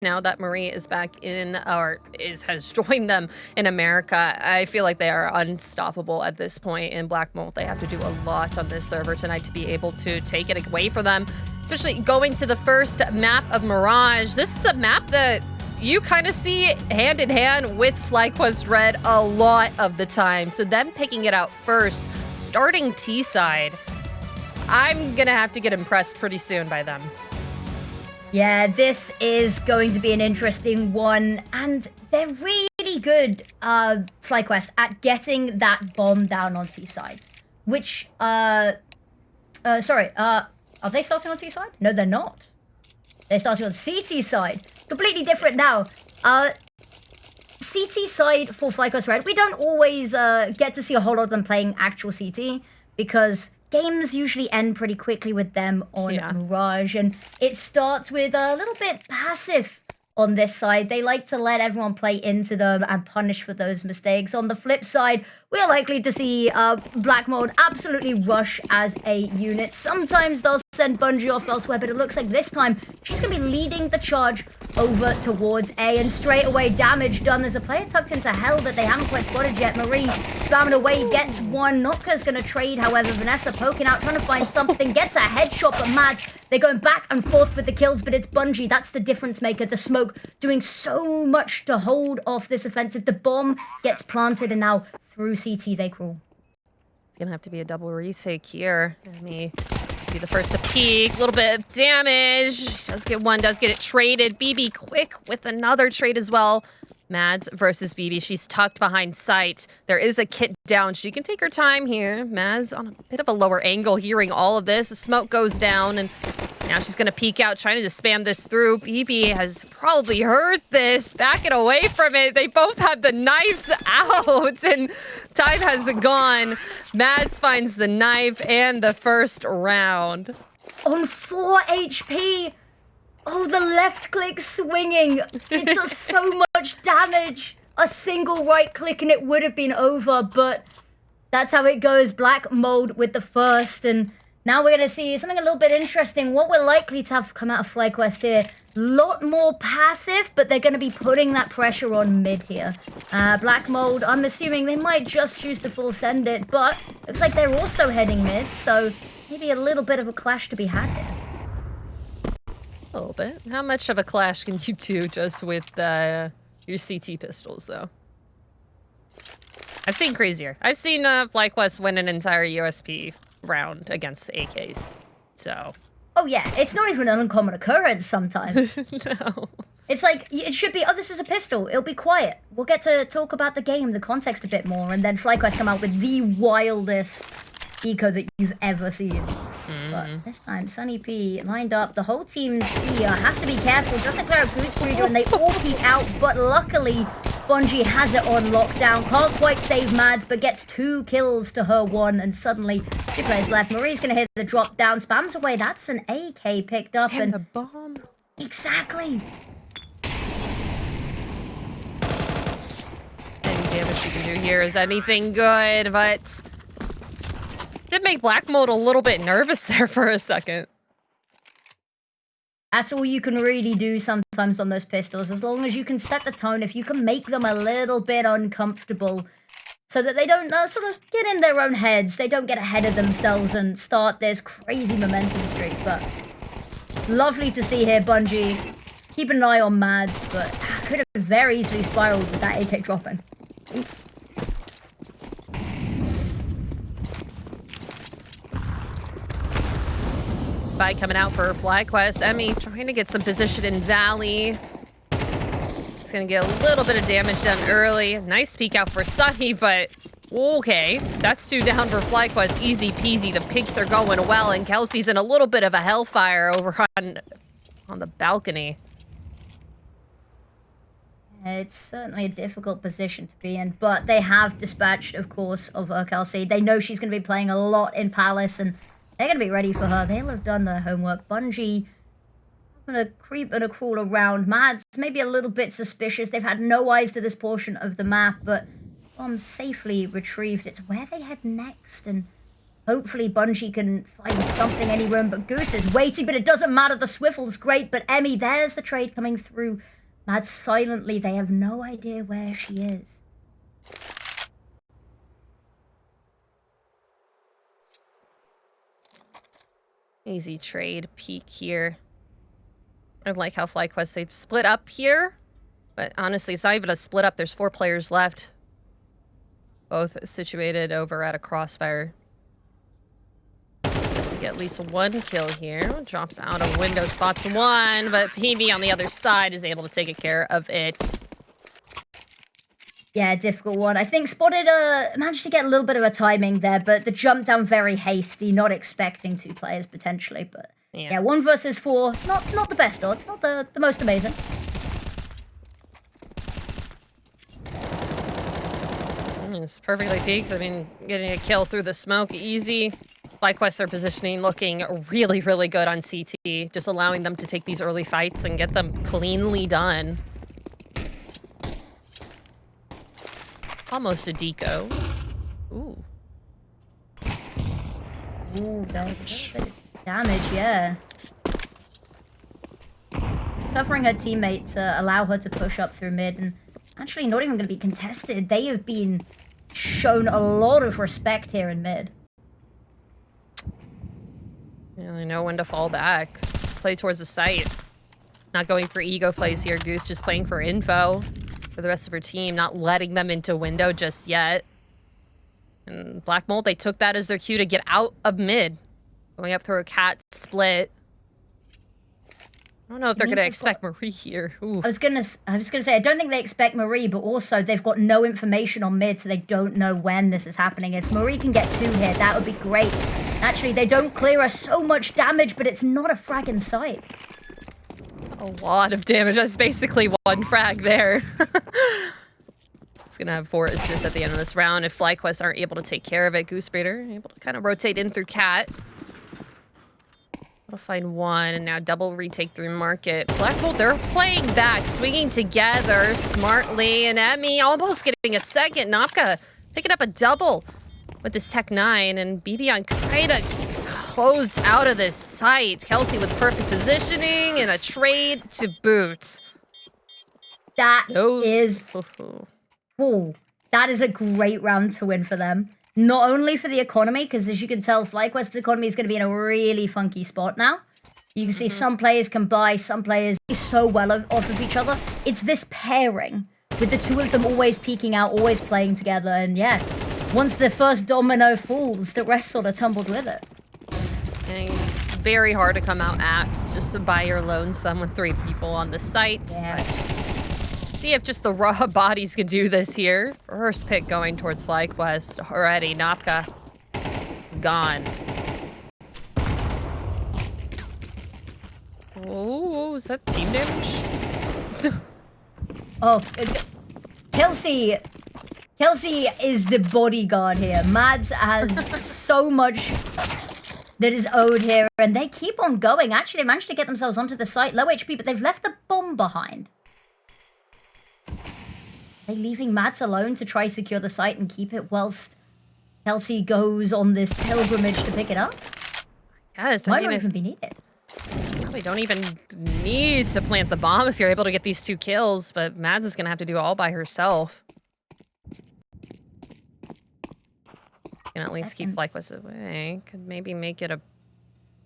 Now that Marie is back in, or has joined them in America, I feel like they are unstoppable at this point in Black Mold. They have to do a lot on this server tonight to be able to take it away for them, especially going to the first map of Mirage. This is a map that you kind of see hand in hand with FlyQuest Red a lot of the time. So them picking it out first, starting T-side, I'm gonna have to get impressed pretty soon by them. Yeah, this is going to be an interesting one, and they're really good, FlyQuest, at getting that bomb down on T-side. Which, are they starting on T-side? No, they're not. They're starting on CT side. Completely different now. CT side for FlyQuest Red, we don't always get to see a whole lot of them playing actual CT, because games usually end pretty quickly with them on Mirage, and it starts with a little bit passive on this side. They like to let everyone play into them and punish for those mistakes. On the flip side, we're likely to see Black Mold absolutely rush as a unit. Sometimes they'll send Bungie off elsewhere, but it looks like this time she's going to be leading the charge over towards A, and straight away damage done. There's a player tucked into hell that they haven't quite spotted yet. Marie spamming away, gets one. Notka's going to trade, however. Vanessa poking out, trying to find something, gets a headshot, but Mads, they're going back and forth with the kills, but it's Bungie. That's the difference maker. The smoke doing so much to hold off this offensive. The bomb gets planted, and now through CT they crawl. It's going to have to be a double retake here. Let me be the first to peek. A little bit of damage. Does get one, does get it traded. BB quick with another trade as well. Mads versus BB. She's tucked behind sight. There is a kit down. She can take her time here. Mads on a bit of a lower angle, hearing all of this. The smoke goes down, and now she's going to peek out, trying to just spam this through. BB has probably heard this, backing away from it. They both have the knives out, and time has gone. Mads finds the knife and the first round. On 4 HP! Oh, the left click swinging. It does so much damage. A single right click and it would have been over, but that's how it goes. Black Mold with the first, and now we're going to see something a little bit interesting. What we're likely to have come out of FlyQuest here, a lot more passive, but they're going to be putting that pressure on mid here. Black Mold, I'm assuming they might just choose to full send it, but looks like they're also heading mid, so maybe a little bit of a clash to be had here. A little bit. How much of a clash can you do just with your CT pistols, though? I've seen crazier. I've seen FlyQuest win an entire USP round against AKs, so... Oh yeah, it's not even an uncommon occurrence sometimes. No. It's like, it should be, oh, this is a pistol, it'll be quiet. We'll get to talk about the game, the context a bit more, and then FlyQuest come out with the wildest eco that you've ever seen. But this time, Sunny P lined up. The whole team's here. Has to be careful. Doesn't clear out Goose Cruiser, and they all peek out. But luckily, Bungie has it on lockdown. Can't quite save Mads, but gets 2 kills to her 1. And suddenly, 2 players left. Marie's going to hit the drop down. Spams away. That's an AK picked up. And the bomb. Exactly. Any damage she can do here is anything good, but... did make Black Mold a little bit nervous there for a second. That's all you can really do sometimes on those pistols. As long as you can set the tone, if you can make them a little bit uncomfortable so that they don't sort of get in their own heads, they don't get ahead of themselves and start this crazy momentum streak. But lovely to see here, Bungie. Keep an eye on Mads, but could have very easily spiraled with that AK dropping. By coming out for FlyQuest. Emmy trying to get some position in Valley. It's going to get a little bit of damage done early. Nice peek out for Sunny, but okay. That's 2 down for FlyQuest. Easy peasy. The picks are going well, and Kelsey's in a little bit of a hellfire over on the balcony. It's certainly a difficult position to be in, but they have dispatched, of course, of Kelsey. They know she's going to be playing a lot in Palace, and they're going to be ready for her. They'll have done their homework. Bungie, I'm going to creep and a crawl around. Mads, maybe a little bit suspicious. They've had no eyes to this portion of the map, but bombs safely retrieved. It's where they head next, and Hopefully Bungie can find something, any room, but Goose is waiting, but it doesn't matter. The swivel's great, but Emmy, there's the trade coming through. Mad silently, they have no idea where she is. Easy trade peek here. I like how FlyQuest, they've split up here, but honestly, it's not even a split up. There's 4 players left, both situated over at a crossfire. Get at least 1 kill here. Drops out a window, spots 1, but PB on the other side is able to take care of it. Yeah, difficult one. I think Spotted managed to get a little bit of a timing there, but the jump down very hasty, not expecting 2 players potentially. But yeah 1 versus 4, not the best odds, not the most amazing. It's perfectly peaked. I mean, getting a kill through the smoke, easy. FlyQuest are positioning looking really, really good on CT, just allowing them to take these early fights and get them cleanly done. Almost a deco. Ooh. Ooh, that was a little bit of damage, yeah. Covering her teammate to allow her to push up through mid, and actually not even going to be contested. They have been shown a lot of respect here in mid. Yeah, they know when to fall back. Just play towards the site. Not going for ego plays here. Goose just playing for info for the rest of her team, not letting them into window just yet. And Black Mold, they took that as their cue to get out of mid. Going up through a cat split. I don't know if they're gonna expect Marie here. Ooh. I was gonna say I don't think they expect Marie, but also they've got no information on mid, so they don't know when this is happening. If Marie can get 2 here, that would be great. Actually, they don't clear her so much damage, but it's not a frag in sight. A lot of damage. That's basically 1 frag there. It's gonna have 4 assists at the end of this round if FlyQuest aren't able to take care of it. Goosebreeder able to kind of rotate in through cat. We'll find 1, and now double retake through market. Black Bolt, they're playing back, swinging together smartly, and Emmy almost getting a second. Napka picking up a double with this Tech 9, and BB on kind of closed out of this site. Kelsey with perfect positioning and a trade to boot. That is... Ooh, that is a great round to win for them. Not only for the economy, because as you can tell, FlyQuest's economy is going to be in a really funky spot now. You can see some players can buy, some players so well off of each other. It's this pairing with the 2 of them always peeking out, always playing together. And yeah, once the first domino falls, the rest sort of tumbled with it. And it's very hard to come out apps just to buy your lonesome with 3 people on the site. Yeah. See if just the raw bodies can do this here. First pick going towards FlyQuest already. Napka gone. Oh, is that team damage? Oh, Kelsey is the bodyguard here. Mads has so much that is owed here, and they keep on going. Actually, they managed to get themselves onto the site. Low HP, but they've left the bomb behind. Are they leaving Mads alone to try secure the site and keep it whilst Kelsey goes on this pilgrimage to pick it up? Yes, Might not even be needed. Probably don't even need to plant the bomb if you're able to get these 2 kills, but Mads is gonna have to do all by herself. Can at least keep FlyQuest away. Could maybe make it a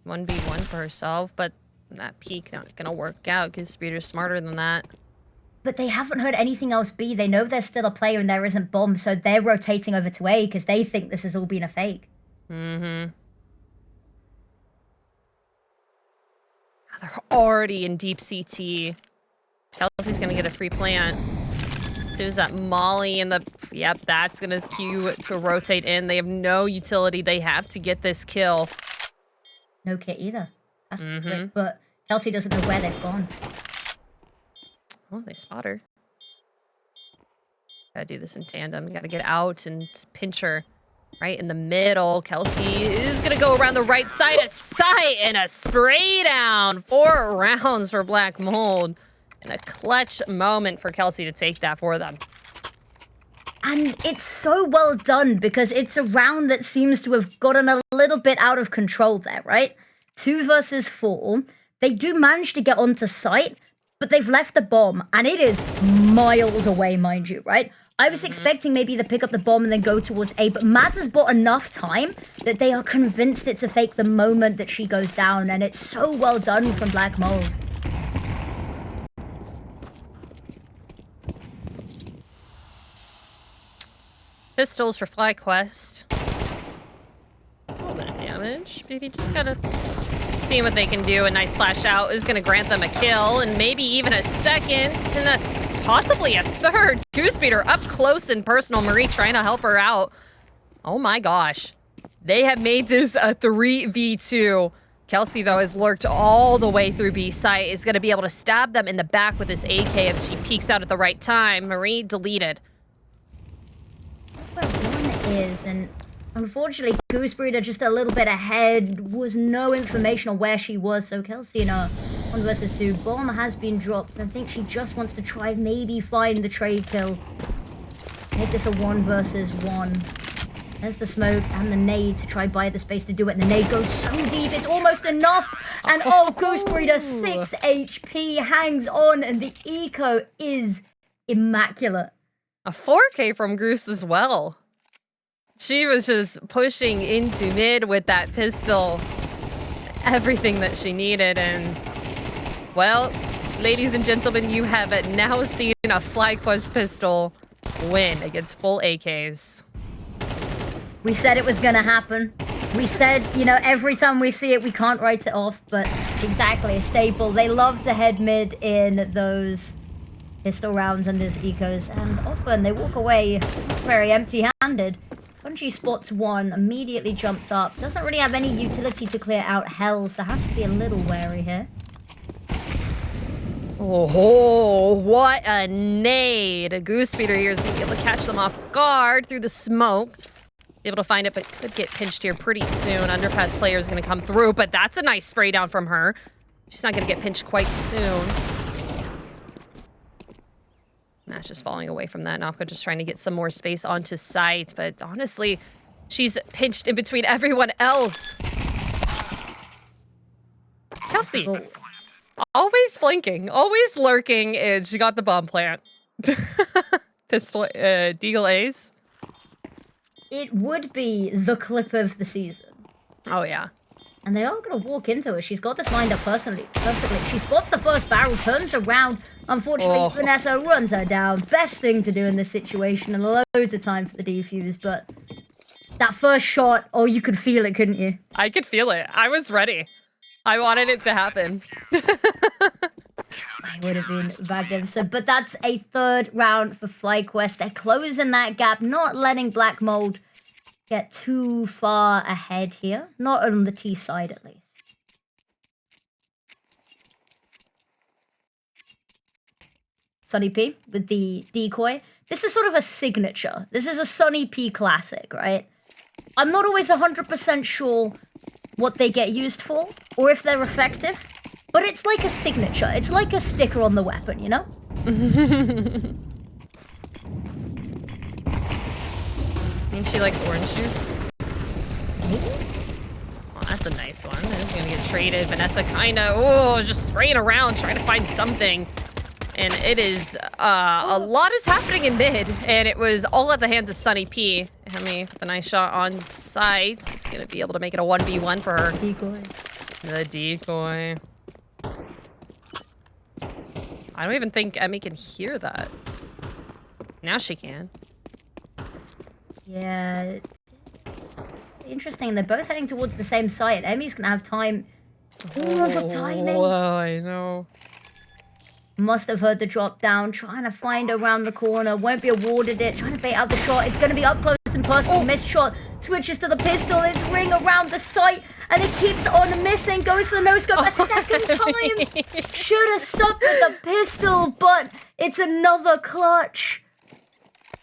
1v1 for herself, but that peak not gonna work out because Speeder's smarter than that. But they haven't heard anything else B. They know there's still a player and there isn't bomb, so they're rotating over to A because they think this has all been a fake. Mm-hmm. They're already in deep CT. Kelsey's gonna get a free plant. So there's that Molly and the... Yep, that's gonna queue to rotate in. They have no utility. They have to get this kill. No kit either. That's quick, but Kelsey doesn't know where they've gone. Oh, they spot her. Gotta do this in tandem. Gotta get out and pinch her right in the middle. Kelsey is gonna go around the right side of sight and a spray down. 4 rounds for Black Mold. And a clutch moment for Kelsey to take that for them. And it's so well done because it's a round that seems to have gotten a little bit out of control there, right? 2 versus 4. They do manage to get onto site, but they've left the bomb, and it is miles away, mind you, right? I was expecting maybe to pick up the bomb and then go towards A, but Mads has bought enough time that they are convinced it's a fake the moment that she goes down, and it's so well done from Black Mold. Pistols for FlyQuest. A little bit of damage. Maybe just gotta see what they can do. A nice flash out is gonna grant them a kill, and maybe even a second, and possibly a third. Goosebreeder up close and personal. Marie trying to help her out. Oh my gosh. They have made this a 3v2. Kelsey, though, has lurked all the way through B site, is gonna be able to stab them in the back with this AK if she peeks out at the right time. Marie deleted. That's where one is, and unfortunately, Goosebreeder just a little bit ahead. Was no information on where she was, so Kelsey in a 1 versus 2. Bomb has been dropped. I think she just wants to try maybe find the trade kill. Make this a 1 versus 1. There's the smoke and the nade to try buy the space to do it, and the nade goes so deep, it's almost enough. And oh, Goosebreeder, 6 HP, hangs on, and the eco is immaculate. A 4K from Goose as well. She was just pushing into mid with that pistol. Everything that she needed, and well, ladies and gentlemen, you have now seen a FlyQuest pistol win against full AKs. We said it was gonna happen. We said, you know, every time we see it, we can't write it off, but exactly, a staple. They love to head mid in those pistol rounds and his ecos, and often they walk away very empty-handed. Punchy spots one, immediately jumps up, doesn't really have any utility to clear out hell, so has to be a little wary here. Oh, what a nade. Goosebreeder here is going to be able to catch them off guard through the smoke. Be able to find it, but could get pinched here pretty soon. Underpass player is going to come through, but that's a nice spray down from her. She's not going to get pinched quite soon. Nash just falling away from that. Nopka just trying to get some more space onto site, but honestly, she's pinched in between everyone else. Kelsey, always flanking, always lurking, and she got the bomb plant. Pistol, Deagle A's. It would be the clip of the season. Oh, yeah. And they are going to walk into it. She's got this lined up perfectly. She spots the first barrel, turns around. Unfortunately, Vanessa runs her down. Best thing to do in this situation, and loads of time for the defuse. But that first shot, oh, you could feel it, couldn't you? I could feel it. I was ready. I wanted it to happen. I would have been magnificent. But that's a 3rd round for FlyQuest. They're closing that gap, not letting Black Mold get too far ahead here. Not on the T side, at least. Sunny P with the decoy. This is sort of a signature. This is a Sunny P classic, right? I'm not always 100% sure what they get used for, or if they're effective, but it's like a signature. It's like a sticker on the weapon, you know? I think she likes orange juice. Oh, that's a nice one. It's gonna get traded. Vanessa kinda, just spraying around, trying to find something. And it is, a lot is happening in mid, and it was all at the hands of Sunny P. Hemi with a nice shot on site. He's gonna be able to make it a 1v1 for her. Decoy. The decoy. I don't even think Emmy can hear that. Now she can. Yeah, it's interesting. They're both heading towards the same site. Emmy's gonna have time. Oh, the timing. Whoa, I know. Must have heard the drop down, trying to find around the corner, won't be awarded it, trying to bait out the shot. It's going to be up close and personal. Missed shot, switches to the pistol, it's ring around the sight, and it keeps on missing, goes for the no-scope a second time. Should have stuck with the pistol, but it's another clutch.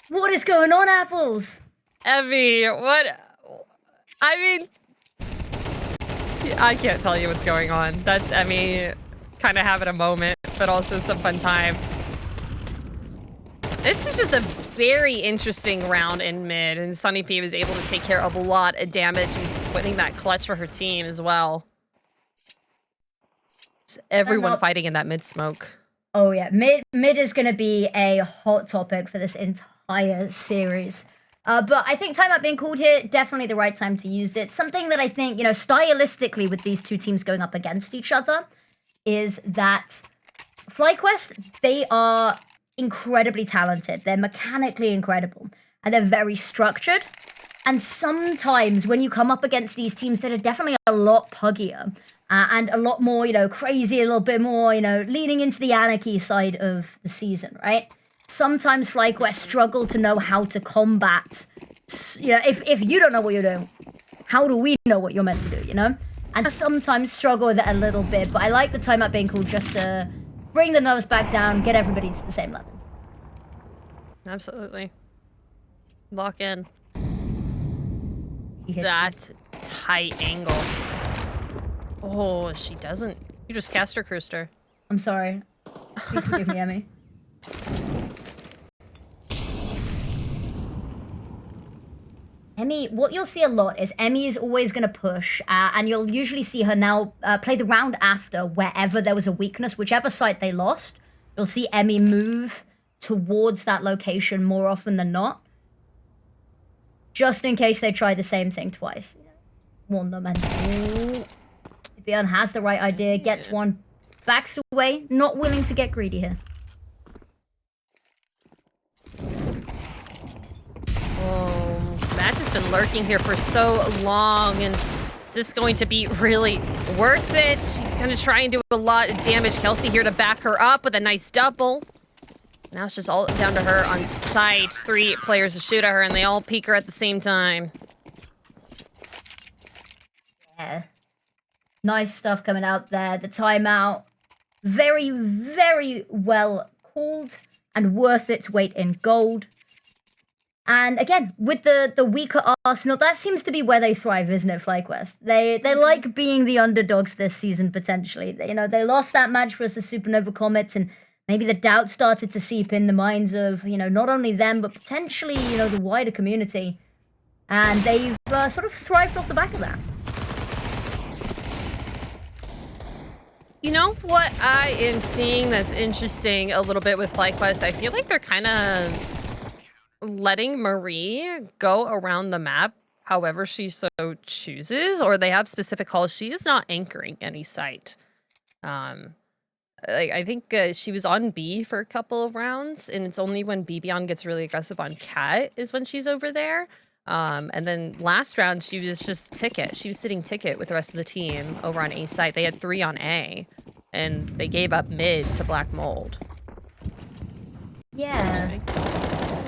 What is going on, Apples? Evie, what? I mean, I can't tell you what's going on. That's Emmy kind of having a moment, but also some fun time. This was just a very interesting round in mid, and Sunny P was able to take care of a lot of damage and putting that clutch for her team as well. Just everyone fighting in that mid smoke. Oh yeah, mid is going to be a hot topic for this entire series. But I think timeout being called here, definitely the right time to use it. Something that I think, you know, stylistically with these two teams going up against each other is that FlyQuest, they are incredibly talented. They're mechanically incredible. And they're very structured. And sometimes when you come up against these teams that are definitely a lot puggier and a lot more, you know, crazy, a little bit more, you know, leaning into the anarchy side of the season, right? Sometimes FlyQuest struggle to know how to combat, you know, if you don't know what you're doing, how do we know what you're meant to do, you know? And sometimes struggle with it a little bit, but I like the timeout being called just to bring the nerves back down, get everybody to the same level. Absolutely. Lock in. That tight angle. Oh, she doesn't. You just cast her, Cruister. I'm sorry. Please forgive me, Emmy. Emmy, what you'll see a lot is Emmy is always going to push, and you'll usually see her now play the round after wherever there was a weakness, whichever site they lost. You'll see Emmy move towards that location more often than not, just in case they try the same thing twice. Warn them, and Bjorn has the right idea, gets one, backs away, not willing to get greedy here. Matt has been lurking here for so long, and is this going to be really worth it? He's going to try and do a lot of damage. Kelsey here to back her up with a nice double. Now it's just all down to her on site. 3 players to shoot at her, and they all peek her at the same time. Yeah. Nice stuff coming out there. The timeout, very, very well called and worth its weight in gold. And again, with the weaker Arsenal, that seems to be where they thrive, isn't it, FlyQuest? They like being the underdogs this season, potentially. You know, they lost that match versus Supernova Comets, and maybe the doubt started to seep in the minds of, you know, not only them, but potentially, you know, the wider community. And they've sort of thrived off the back of that. You know what I am seeing that's interesting a little bit with FlyQuest? I feel like they're kind of letting Marie go around the map however she so chooses, or they have specific calls. She is not anchoring any site. I think she was on B for a couple of rounds, and it's only when Bibion gets really aggressive on Cat is when she's over there. And then last round, she was just Ticket. She was sitting Ticket with the rest of the team over on A site. They had 3 on A, and they gave up mid to Black Mold. Yeah. I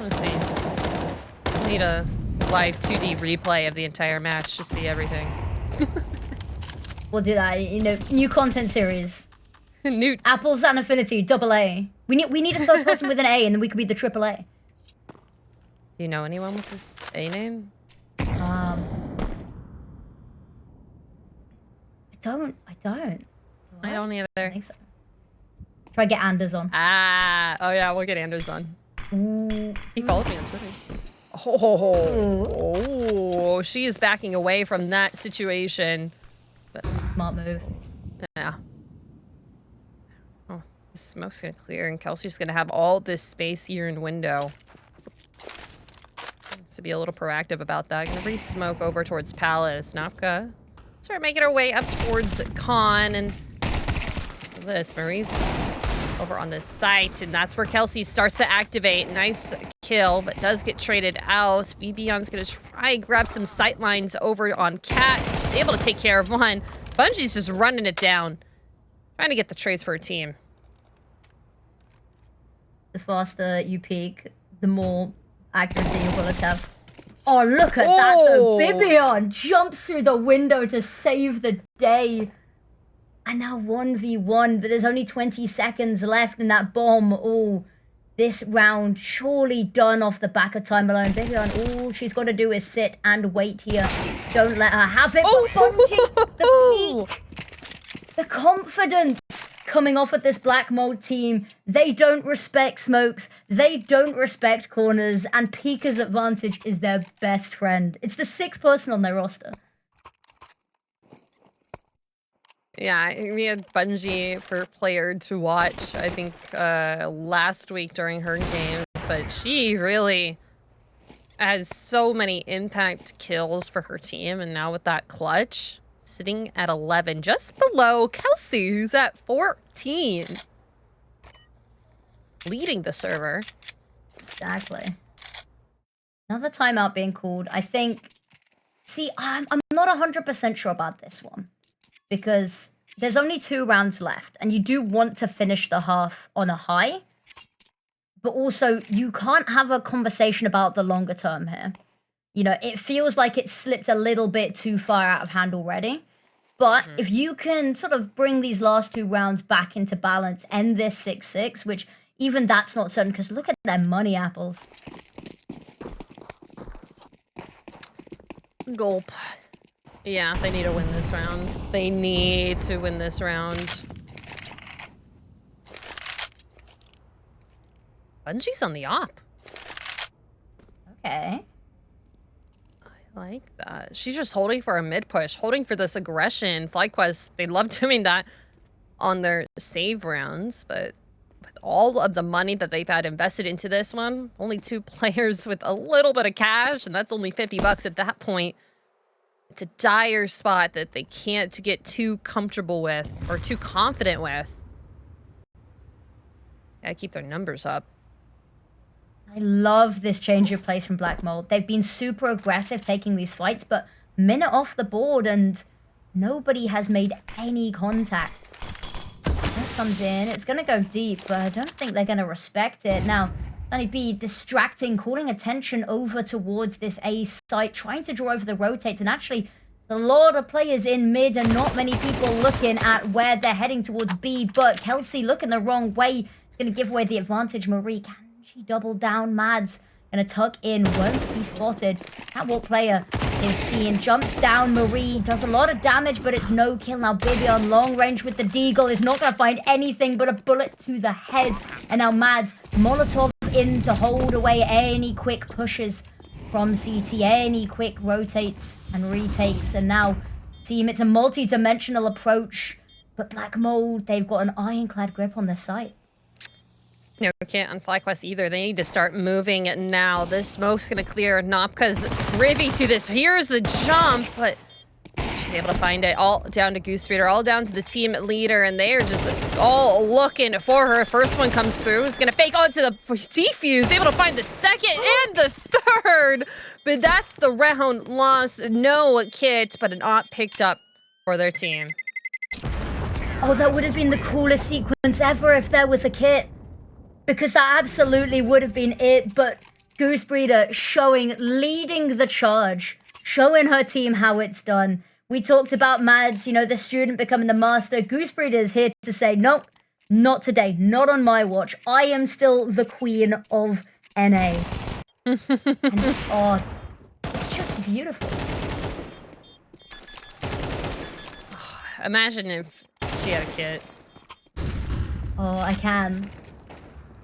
want to see. I need a live 2D replay of the entire match to see everything. We'll do that. You know, new content series. New Apples and Affinity, AA. We need a third person with an A, and then we could be the AAA. Do you know anyone with the A name? I don't. I don't either. I think so. Try to get Anders on. Oh yeah, we'll get Anders on. Ooh. He follows me on Twitter. Oh, she is backing away from that situation. But, smart move. Yeah. Oh, the smoke's gonna clear, and Kelsey's gonna have all this space here in window. Needs to be a little proactive about that. Gonna re-smoke over towards Palace. Napka. Start making her way up towards Con, and this Marie's over on this site, and that's where Kelsey starts to activate. Nice kill, but does get traded out. Bibion's gonna try and grab some sight lines over on Cat. She's able to take care of one. Bungie's just running it down, trying to get the trades for her team. The faster you peek, the more accuracy your bullets have. Oh, look at that though. Bibion jumps through the window to save the day. And now 1v1, but there's only 20 seconds left in that bomb. Oh, this round surely done off the back of time alone. Bibion, all she's got to do is sit and wait here. Don't let her have it. But Bungie, the peak, the confidence coming off with this Black Mold team. They don't respect smokes. They don't respect corners. And Pika's advantage is their best friend. It's the 6th person on their roster. Yeah, we had Bungie for player to watch, I think, last week during her games. But she really has so many impact kills for her team. And now with that clutch, sitting at 11, just below Kelsey, who's at 14. Leading the server. Exactly. Another timeout being called. I think... See, I'm not 100% sure about this one. Because there's only 2 rounds left. And you do want to finish the half on a high. But also, you can't have a conversation about the longer term here. You know, it feels like it's slipped a little bit too far out of hand already. But if you can sort of bring these last 2 rounds back into balance, end this 6-6, which even that's not certain, because look at their money apples. Gulp. Yeah, they need to win this round. They need to win this round. Bungie's on the op. Okay. I like that. She's just holding for a mid push, holding for this aggression. FlyQuest, they love doing that on their save rounds, but with all of the money that they've had invested into this one, only 2 players with a little bit of cash, and that's only $50 at that point. It's a dire spot that they can't get too comfortable with or too confident with. Gotta keep their numbers up. I love this change of place from Black Mold. They've been super aggressive taking these fights, but minute off the board and nobody has made any contact. That comes in. It's going to go deep, but I don't think they're going to respect it. Now, Sunny B distracting, calling attention over towards this A site, trying to draw over the rotates, and actually a lot of players in mid and not many people looking at where they're heading towards B, but Kelsey looking the wrong way. It's going to give away the advantage. Marie, can she double down? Mads gonna tuck in, won't be spotted. Catwalk player is seen, jumps down. Marie does a lot of damage, but it's no kill. Now Bibby on long range with the deagle is not gonna find anything but a bullet to the head. And now Mads, Molotov in to hold away any quick pushes from CT, any quick rotates and retakes. And now team, it's a multi-dimensional approach, but Black Mold, they've got an ironclad grip on the site. No, can't on FlyQuest either. They need to start moving now. This smoke's gonna clear. Nopka's privy to this. Here's the jump, but she's able to find it. All down to Goosebeater, all down to the team leader, and they are just all looking for her. First one comes through. Is gonna fake onto the defuse. Able to find the second and the third, but that's the round lost. No kit, but an op picked up for their team. Oh, that would have been the coolest sequence ever if there was a kit. Because that absolutely would have been it, but Goosebreeder leading the charge, showing her team how it's done. We talked about Mads, you know, the student becoming the master. Goosebreeder is here to say, nope, not today, not on my watch. I am still the queen of NA. And, oh, it's just beautiful. Imagine if she had a kit. Oh, I can.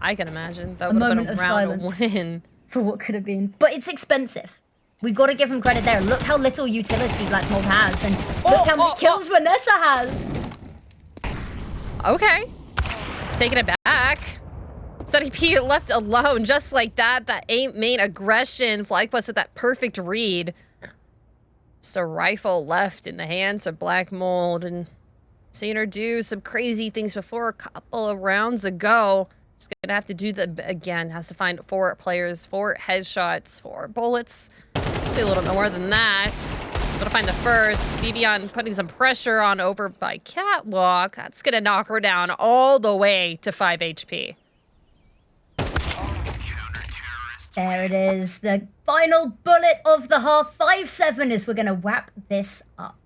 I can imagine. That would have been a round win. For what could have been. But it's expensive. We got to give him credit there. Look how little utility Black Mold has. And look how many kills Vanessa has. Okay. Taking it back. Sunny P left alone just like that. That ain't main aggression. FlyQuest with that perfect read. Just a rifle left in the hands of Black Mold. And seen her do some crazy things before a couple of rounds ago. She's gonna have to do that again. Has to find 4 players, 4 headshots, 4 bullets. Maybe a little bit more than that. Gotta find the first. Vivian putting some pressure on over by Catwalk. That's gonna knock her down all the way to 5 HP. There it is. The final bullet of the half. 5-7 is we're gonna wrap this up.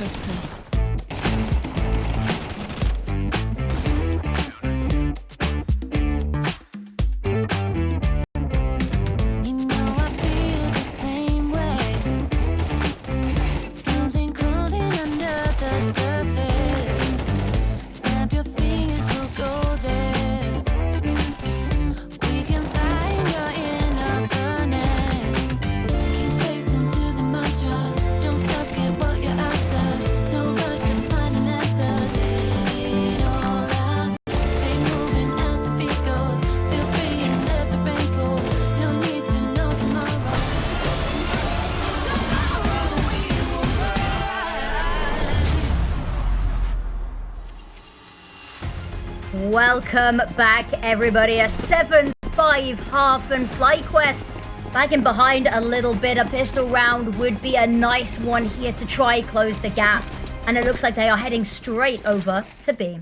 First play. Welcome back, everybody. A 7-5 half and FlyQuest lagging behind a little bit. A pistol round would be a nice one here to try close the gap. And it looks like they are heading straight over to B.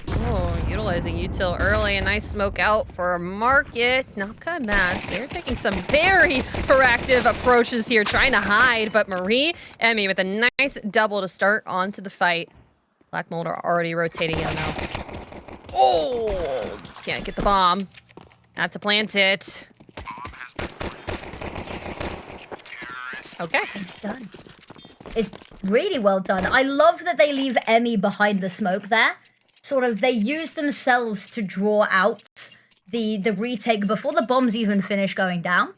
Oh, utilizing util early. A nice smoke out for Market. Napka Mats, they're taking some very proactive approaches here, trying to hide. But Marie, Emmy with a nice double to start onto the fight. Black Mold are already rotating in now. Oh, can't get the bomb. Have to plant it. Okay. It's done. It's really well done. I love that they leave Emmy behind the smoke there. Sort of, they use themselves to draw out the retake before the bombs even finish going down.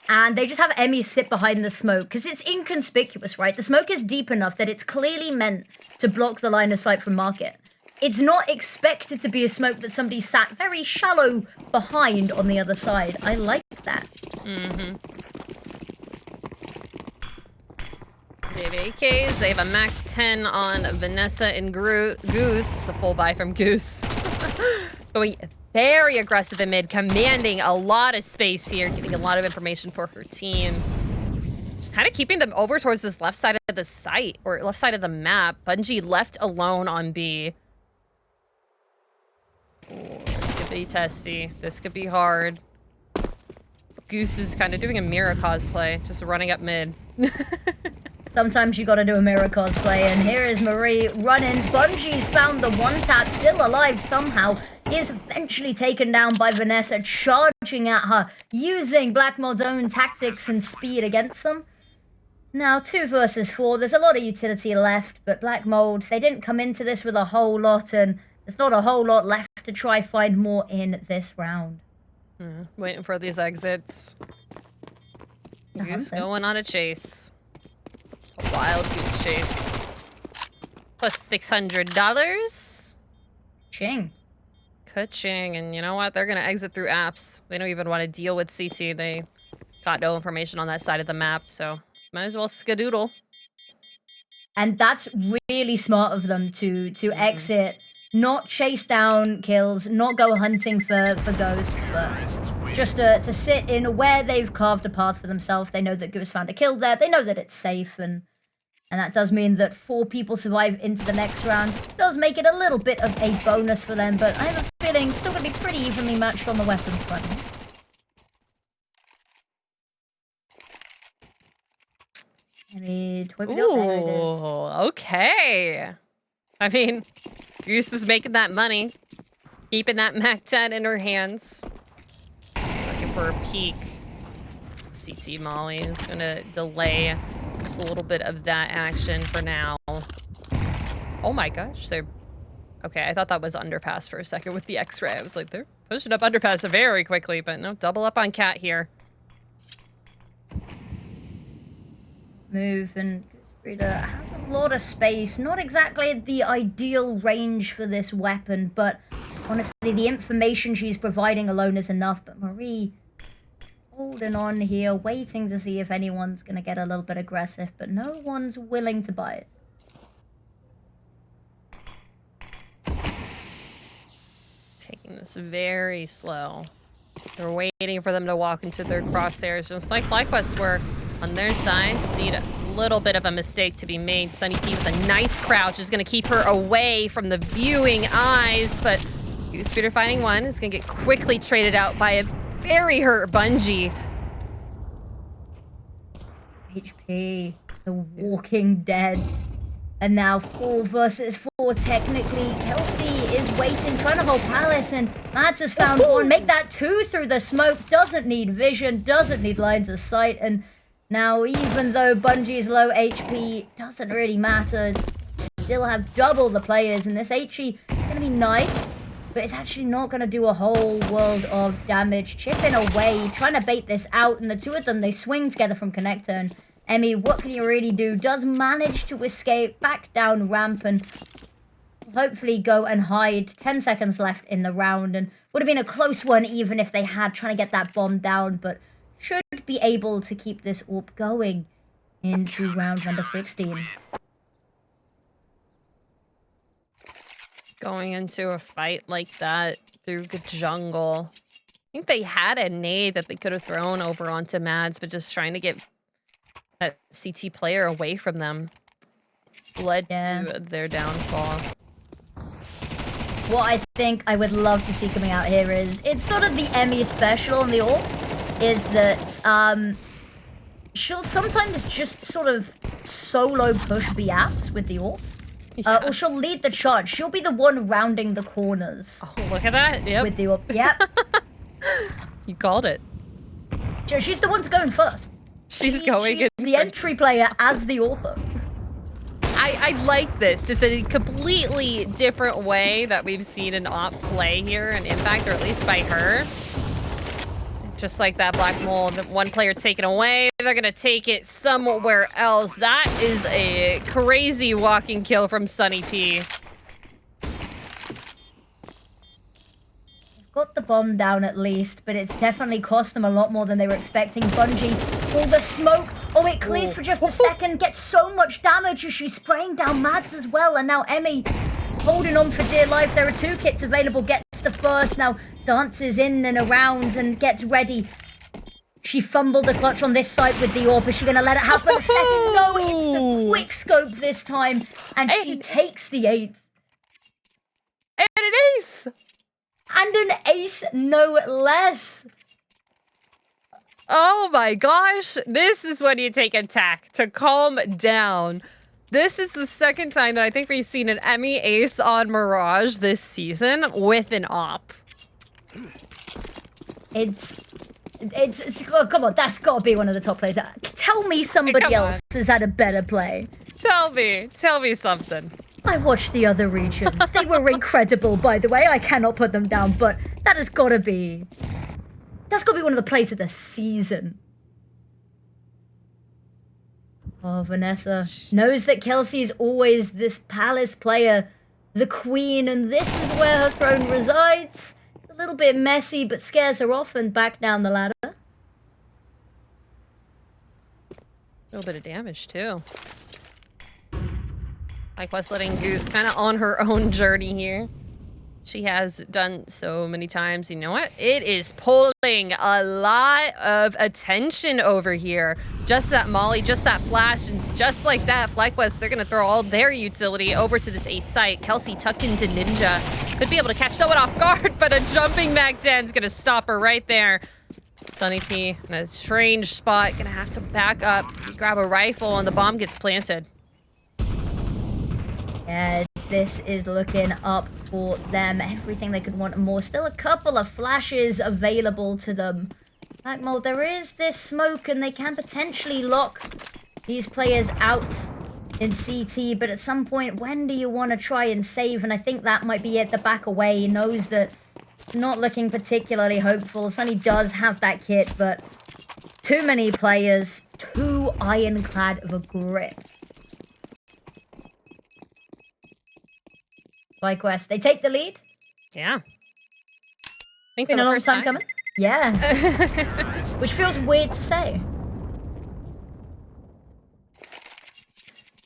And they just have Emmy sit behind the smoke because it's inconspicuous, right? The smoke is deep enough that it's clearly meant to block the line of sight from Market. It's not expected to be a smoke that somebody sat very shallow behind on the other side. I like that. Mm-hmm. They have AKs. They have a Mac 10 on Vanessa and Goose. It's a full buy from Goose. Going very aggressive in mid, commanding a lot of space here, getting a lot of information for her team. Just kind of keeping them over towards this left side of the site, or left side of the map. Bungie left alone on B. Oh, this could be testy. This could be hard. Goose is kind of doing a Mira cosplay, just running up mid. Sometimes you gotta do a Mira cosplay, and here is Marie running. Bungie's found the one tap, still alive somehow. He is eventually taken down by Vanessa, charging at her, using Black Mold's own tactics and speed against them. Now, 2 versus 4, there's a lot of utility left, but Black Mold, they didn't come into this with a whole lot, and there's not a whole lot left to try find more in this round. Waiting for these exits. Goose going on a chase. A wild goose chase. Plus $600. Ching. Ka-ching. And you know what? They're going to exit through apps. They don't even want to deal with CT. They got no information on that side of the map, so might as well skedoodle. And that's really smart of them to exit, not chase down kills, not go hunting for ghosts, but just to sit in where they've carved a path for themselves. They know that Goose found a kill there. They know that it's safe, and that does mean that 4 people survive into the next round. It does make it a little bit of a bonus for them, but I have a feeling it's still going to be pretty evenly matched on the weapons front. Maybe Ooh, okay. I mean, Goose is making that money. Keeping that Mac 10 in her hands. Looking for a peek. CT Molly is going to delay just a little bit of that action for now. Oh my gosh. They're... Okay, I thought that was underpass for a second with the X-ray. I was like, they're pushing up underpass very quickly, but no, double up on Cat here. Move, and Reader has a lot of space. Not exactly the ideal range for this weapon, but honestly, the information she's providing alone is enough. But Marie holding on here, waiting to see if anyone's going to get a little bit aggressive, but no one's willing to buy it. Taking this very slow. They're waiting for them to walk into their crosshairs, just like FlyQuest were on their side. Just need a little bit of a mistake to be made. Sunny P with a nice crouch is going to keep her away from the viewing eyes, but Goose Speeder finding one is going to get quickly traded out by a very hurt Bungie. HP, the Walking Dead. And now 4 versus 4. Technically, Kelsey is waiting, trying to hold Palace, and Mads has found one. Make that 2 through the smoke. Doesn't need vision, doesn't need lines of sight. And now, even though Bungie's low HP, doesn't really matter. Still have double the players, and this HE gonna be nice, but it's actually not gonna do a whole world of damage. Chipping away, trying to bait this out, and the two of them, they swing together from connector, and Emmy, what can you really do? Does manage to escape back down ramp and hopefully go and hide. 10 seconds left in the round, and would have been a close one even if they had trying to get that bomb down, but should be able to keep this AWP going into round number 16. Going into a fight like that through the jungle. I think they had a nade that they could have thrown over onto Mads, but just trying to get that CT player away from them led to their downfall. What I think I would love to see coming out here is, it's sort of the Emmy special on the AWP, is that she'll sometimes just sort of solo push B-apps with the AWP. Or she'll lead the charge. She'll be the one rounding the corners. Oh, look at that. Yep. With the AWP. Yep. You called it. She's the one to go in first. She's going in the entry player as the AWPer. I like this. It's a completely different way that we've seen an AWP play here in Impact, or at least by her. Just like that Black Mold, one player taken away, they're gonna take it somewhere else. That is a crazy walking kill from Sunny P. Got the bomb down at least, but it's definitely cost them a lot more than they were expecting. Bungie, all the smoke. Oh, it clears for just a second, gets so much damage as she's spraying down Mads as well, and now Emmy holding on for dear life. There are 2 kits available, gets the first, now dances in and around and gets ready. She fumbled the clutch on this side with the AWP. Is she gonna let it happen a second? No, it's the quick scope this time, and she takes the 8th. And an ace! And an ace, no less. Oh my gosh, this is when you take a tack to calm down. This is the second time that I think we've seen an Emmy ace on Mirage this season with an AWP. It's oh, come on, that's got to be one of the top plays. Tell me somebody else has had a better play. Tell me something. I watched the other regions. They were incredible, by the way. I cannot put them down, but that has got to be... That's got to be one of the plays of the season. Oh, Vanessa knows that Kelsey's always this Palace player, the queen, and this is where her throne resides. It's a little bit messy, but scares her off and back down the ladder. A little bit of damage, too. FlyQuest letting Goose kind of on her own journey here. She has done so many times. You know what? It is pulling a lot of attention over here. Just that molly, just that flash, and just like that, FlyQuest, they're going to throw all their utility over to this ace site. Kelsey tucked into Ninja. Could be able to catch someone off guard, but a jumping Mag 10 is going to stop her right there. Sunny P in a strange spot. Going to have to back up, grab a rifle, and the bomb gets planted. Yeah, this is looking up for them. Everything they could want and more. Still a couple of flashes available to them. Black Mold, there is this smoke and they can potentially lock these players out in CT, but at some point, when do you want to try and save? And I think that might be it. The back away. He knows that not looking particularly hopeful. Sunny does have that kit, but too many players, too ironclad of a grip. FlyQuest, they take the lead. Yeah. Think been a long time coming. Yeah. Which feels weird to say.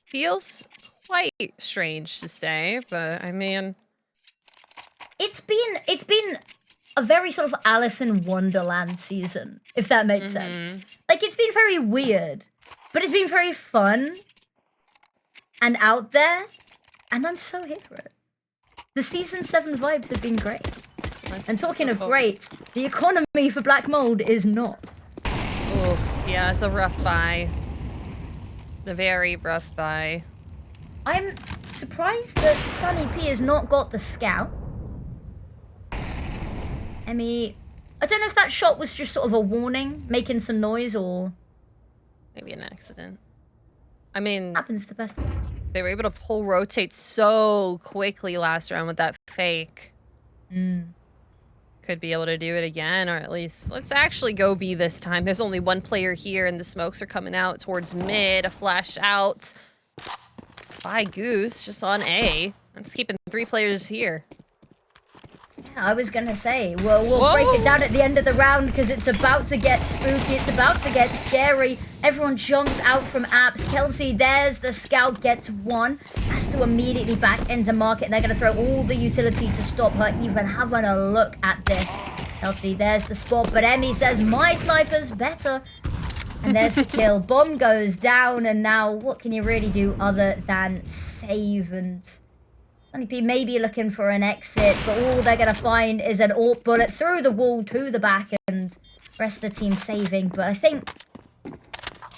Feels quite strange to say, but I mean, it's been a very sort of Alice in Wonderland season, if that makes sense. Like, it's been very weird, but it's been very fun and out there, and I'm so here for it. The Season 7 vibes have been great. And talking of great, the economy for Black Mold is not. Oh, yeah, it's a rough buy. A very rough buy. I'm surprised that Sunny P has not got the scout. Emmy, I don't know if that shot was just sort of a warning, making some noise, or... Maybe an accident. I mean... Happens to the best. They were able to pull rotate so quickly last round with that fake. Could be able to do it again, or at least... Let's actually go B this time. There's only one player here, and the smokes are coming out towards mid. A flash out by Goose, just on A. That's keeping 3 players here. Yeah, I was gonna say, well, we'll break it down at the end of the round because it's about to get spooky, it's about to get scary. Everyone jumps out from apps. Kelsey, there's the scout, gets 1. Has to immediately back into market. They're gonna throw all the utility to stop her even having a look at this. Kelsey, there's the spot, but Emmy says, my sniper's better. And there's the kill. Bomb goes down, and now what can you really do other than save? And Sunny P may be looking for an exit, but all they're going to find is an AWP bullet through the wall to the back, and the rest of the team saving. But I think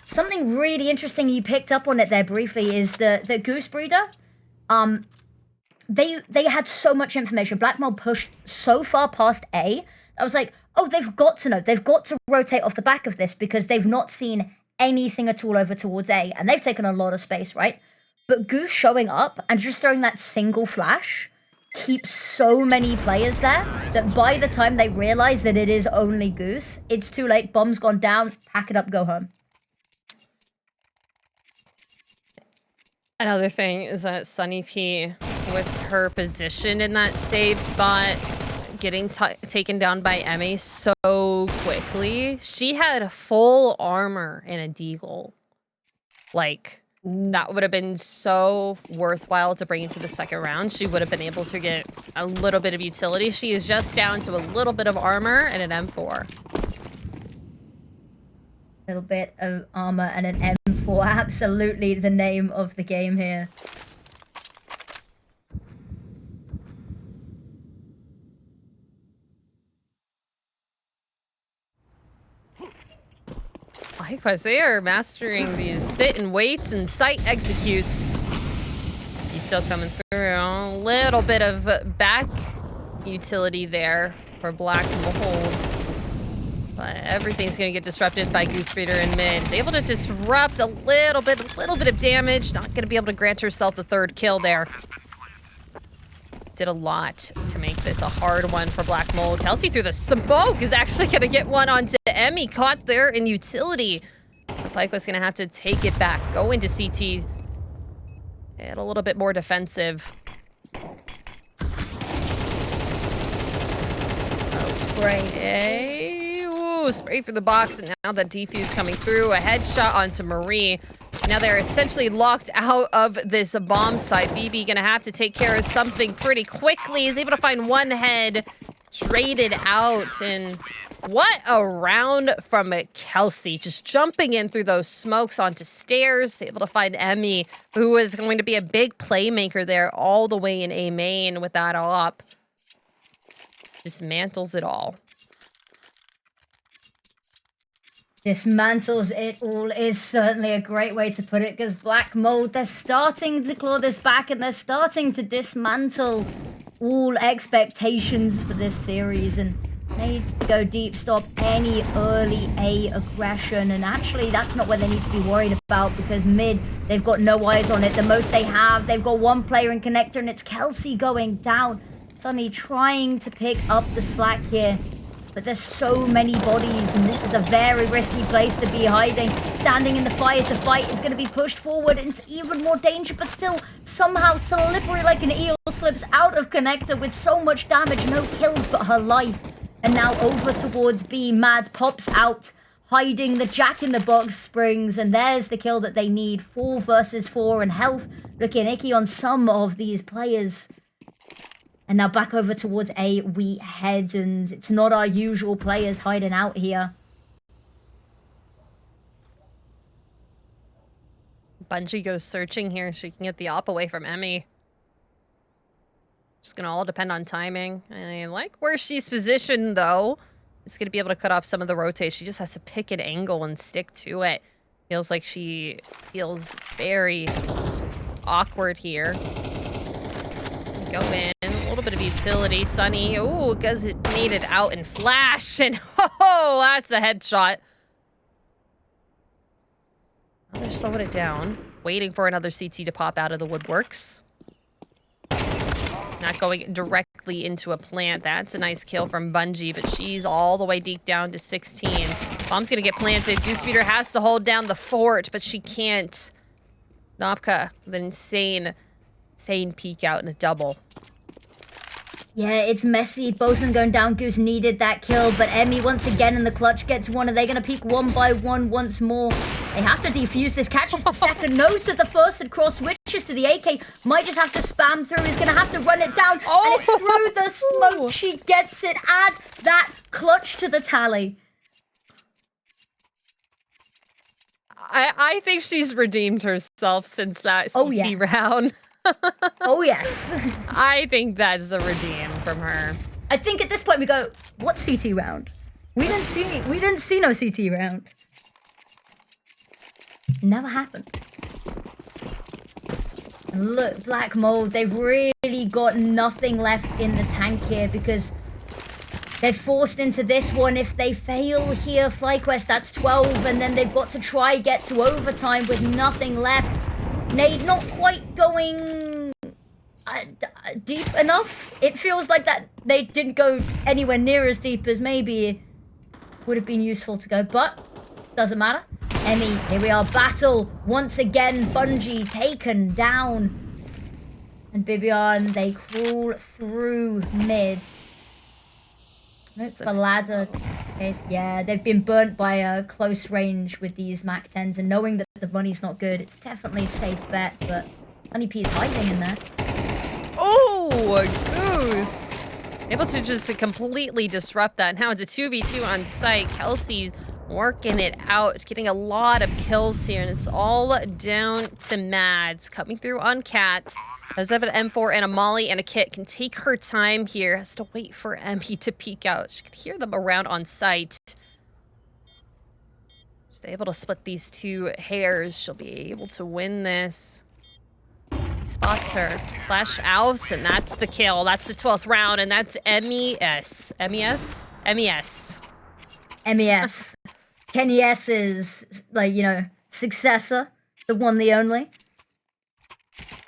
something really interesting you picked up on it there briefly is the Goose Breeder. They had so much information. Black Mold pushed so far past A. I was like, oh, they've got to know. They've got to rotate off the back of this because they've not seen anything at all over towards A. And they've taken a lot of space, right? But Goose showing up and just throwing that single flash keeps so many players there that by the time they realize that it is only Goose, it's too late. Bomb's gone down. Pack it up, go home. Another thing is that Sunny P, with her position in that save spot, getting taken down by Emmy so quickly. She had full armor in a deagle. Like, that would have been so worthwhile to bring into the second round. She would have been able to get a little bit of utility. She is just down to a little bit of armor and an M4. A little bit of armor and an M4. Absolutely the name of the game here. FlyQuest, they are mastering these sit and waits and sight executes. Still coming through. A little bit of back utility there for Black Mold. But everything's going to get disrupted by Goose Breeder in mid. Is able to disrupt a little bit of damage. Not going to be able to grant herself the 3rd kill there. Did a lot to make this a hard one for Black Mold. Kelsey through the smoke is actually going to get one onto Emmy. Caught there in utility. FlyQuest going to have to take it back. Go into CT. And a little bit more defensive. Spray. Ooh, spray for the box. And now the defuse coming through. A headshot onto Marie. Now they're essentially locked out of this bomb site. BB gonna have to take care of something pretty quickly. He's able to find one head, traded out, and what a round from Kelsey. Just jumping in through those smokes onto stairs, able to find Emmy, who is going to be a big playmaker there all the way in A main with that all up. Dismantles it all. Dismantles it all is certainly a great way to put it, because Black Mold, they're starting to claw this back and they're starting to dismantle all expectations for this series and needs to go deep, stop any early A aggression. And actually, that's not what they need to be worried about, because mid, they've got no eyes on it. The most they have, they've got one player in connector, and it's Kelsey going down. Sunny trying to pick up the slack here. But there's so many bodies, and this is a very risky place to be hiding. Standing in the fire to fight is going to be pushed forward into even more danger, but still somehow slippery like an eel slips out of connector with so much damage. No kills, but her life. And now over towards B. Mads pops out, hiding the jack-in-the-box springs, and there's the kill that they need. 4 versus 4, and health looking icky on some of these players. And now back over towards A we head, and it's not our usual players hiding out here. Bungie goes searching here. She can get the op away from Emmy. Just gonna all depend on timing. I like where she's positioned, though. It's gonna be able to cut off some of the rotation. She just has to pick an angle and stick to it. Feels like she feels very awkward here. Go in. A little bit of utility. Sunny. Ooh, because it needed out and flash. And oh, that's a headshot. Oh, they're slowing it down. Waiting for another CT to pop out of the woodworks. Not going directly into a plant. That's a nice kill from Bungie, but she's all the way deep down to 16. Bomb's gonna get planted. Goosebreeder has to hold down the fort, but she can't. Nopka with an insane peek out in a double. Yeah, it's messy. Both of them going down. Goose needed that kill, but Emmy once again in the clutch gets one. Are they going to peek one by one once more? They have to defuse this. Catches the second. Knows that the first had crossed. Switches to the AK. Might just have to spam through. He's going to have to run it down. Oh! And it's through the smoke. She gets it. Add that clutch to the tally. I think she's redeemed herself since that CT round. Oh, yes. I think that's a redeem from her. I think at this point we go, what CT round? We didn't see no CT round. Never happened. And look, Black Mold, they've really got nothing left in the tank here because they're forced into this one. If they fail here, FlyQuest, that's 12, and then they've got to try get to overtime with nothing left. Nade not quite going deep enough. It feels like that they didn't go anywhere near as deep as maybe would have been useful to go, but doesn't matter. Emmy, here we are, battle once again. Bungie taken down. And Bibian, they crawl through mid. Nope, the ladder case. Yeah, they've been burnt by a close range with these Mac 10s, and knowing that the money's not good, it's definitely a safe bet, but Honey P is hiding in there. Oh, Goose! Able to just completely disrupt that. Now it's a 2v2 on site. Kelsey working it out, getting a lot of kills here, and it's all down to Mads coming through on Cat. Does have an M4 and a Molly and a Kit. Can take her time here. Has to wait for Emmy to peek out. She can hear them around on site. Just able to split these two hairs. She'll be able to win this. He spots her. Flash out, and that's the kill. That's the 12th round, and that's MES. MES? MES. MES. Kenny S's, like, you know, successor. The one, the only.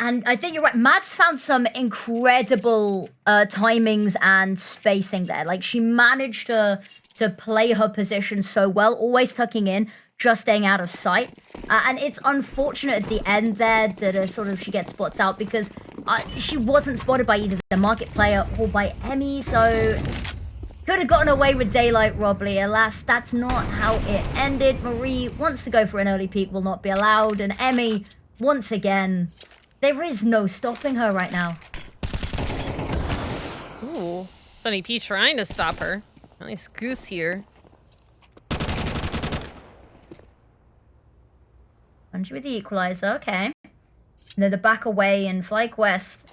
And I think you're right. Mads found some incredible timings and spacing there. Like, she managed to play her position so well, always tucking in, just staying out of sight. And it's unfortunate at the end there that sort of she gets spots out because she wasn't spotted by either the market player or by Emmy, so could have gotten away with daylight robbery. Alas, that's not how it ended. Marie wants to go for an early peek, will not be allowed, and Emmy, once again, there is no stopping her right now. Ooh, Sunny P trying to stop her. Nice Goose here. Bungie with the equalizer, okay. They're the back away in FlyQuest.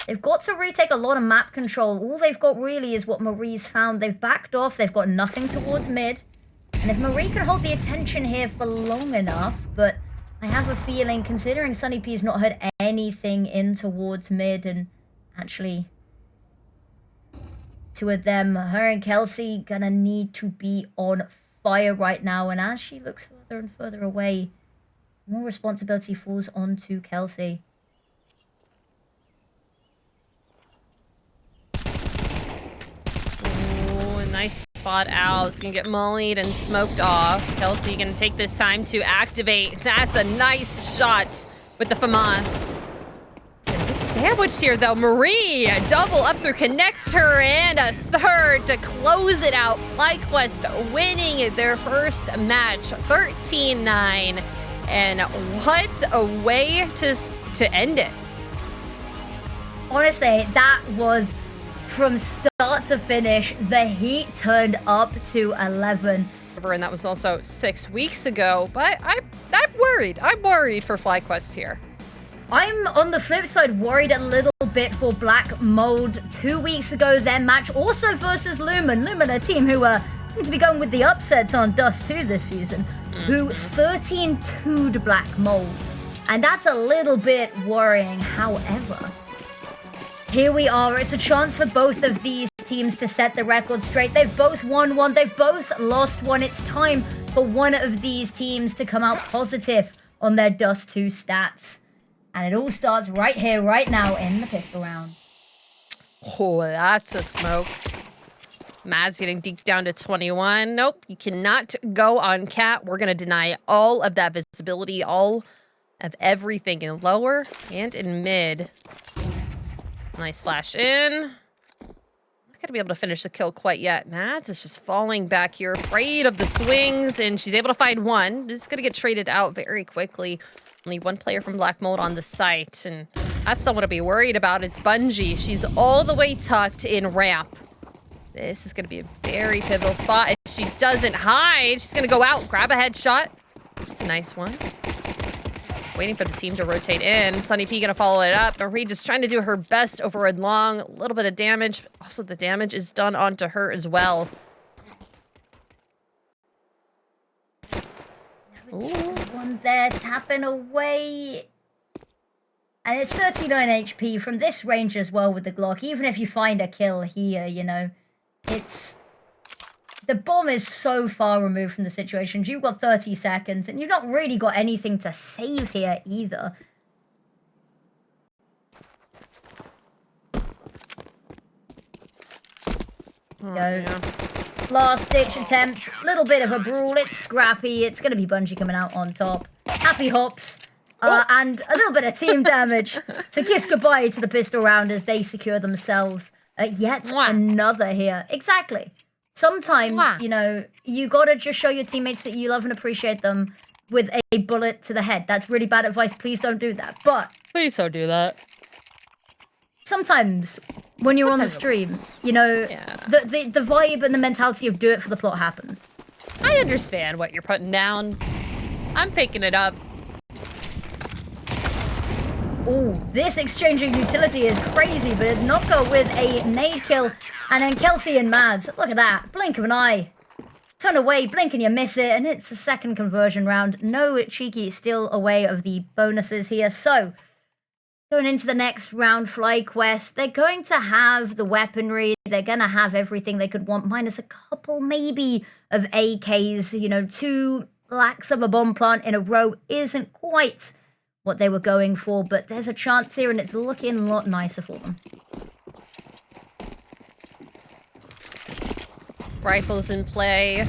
They've got to retake a lot of map control. All they've got really is what Marie's found. They've backed off. They've got nothing towards mid. And if Marie can hold the attention here for long enough, but I have a feeling, considering Sunny P's not heard anything in towards mid, and actually two of them, her and Kelsey, gonna need to be on fire right now. And as she looks further and further away, more responsibility falls onto Kelsey. Nice spot out. It's gonna get mollied and smoked off. Kelsey gonna take this time to activate. That's a nice shot with the FAMAS. It's a good sandwich here though. Marie, double up through connector and a third to close it out. FlyQuest winning their first match, 13-9. And what a way to end it. Honestly, that was, from start to finish, the heat turned up to 11. And that was also 6 weeks ago, but I'm worried. I'm worried for FlyQuest here. I'm, on the flip side, worried a little bit for Black Mold. 2 weeks ago, their match also versus Lumen. Lumen, a team who seem to be going with the upsets on Dust2 this season, who 13-2'd Black Mold. And that's a little bit worrying. However, here we are. It's a chance for both of these teams to set the record straight. They've both won one. They've both lost one. It's time for one of these teams to come out positive on their Dust2 stats. And it all starts right here, right now in the pistol round. Oh, that's a smoke. Mads getting deked down to 21. Nope, you cannot go on cat. We're going to deny all of that visibility, all of everything in lower and in mid. Nice flash in. Not going to be able to finish the kill quite yet. Mads is just falling back here, afraid of the swings, and she's able to find one. Just going to get traded out very quickly. Only one player from Black Mold on the site, and that's someone to be worried about. It's Bungie. She's all the way tucked in ramp. This is going to be a very pivotal spot. If she doesn't hide, she's going to go out, grab a headshot. That's a nice one. Waiting for the team to rotate in. Sunny P going to follow it up. Marie just trying to do her best over and long. A little bit of damage. Also, the damage is done onto her as well. There's one there tapping away. And it's 39 HP from this range as well with the Glock. Even if you find a kill here, you know, it's... The bomb is so far removed from the situation. You've got 30 seconds, and you've not really got anything to save here either. Yeah. Last-ditch attempt. Little bit of a brawl. It's scrappy. It's going to be Bungie coming out on top. Happy hops. And a little bit of team damage to kiss goodbye to the pistol round as they secure themselves yet another here. Exactly. Sometimes, you know, you gotta just show your teammates that you love and appreciate them with a bullet to the head. That's really bad advice. Please don't do that. But Please don't do that. Sometimes when you're on the stream, you know, the vibe and the mentality of do it for the plot happens. I understand what you're putting down. I'm picking it up. Oh, this exchanging utility is crazy, but it's Nocco with a nade kill. And then Kelsey and Mads, look at that, blink of an eye. Turn away, blink and you miss it, and it's a second conversion round. No cheeky steal away of the bonuses here. So, going into the next round, FlyQuest, they're going to have the weaponry, they're going to have everything they could want, minus a couple maybe of AKs. You know, 2 lacks of a bomb plant in a row isn't quite what they were going for, but there's a chance here and it's looking a lot nicer for them. Rifles in play.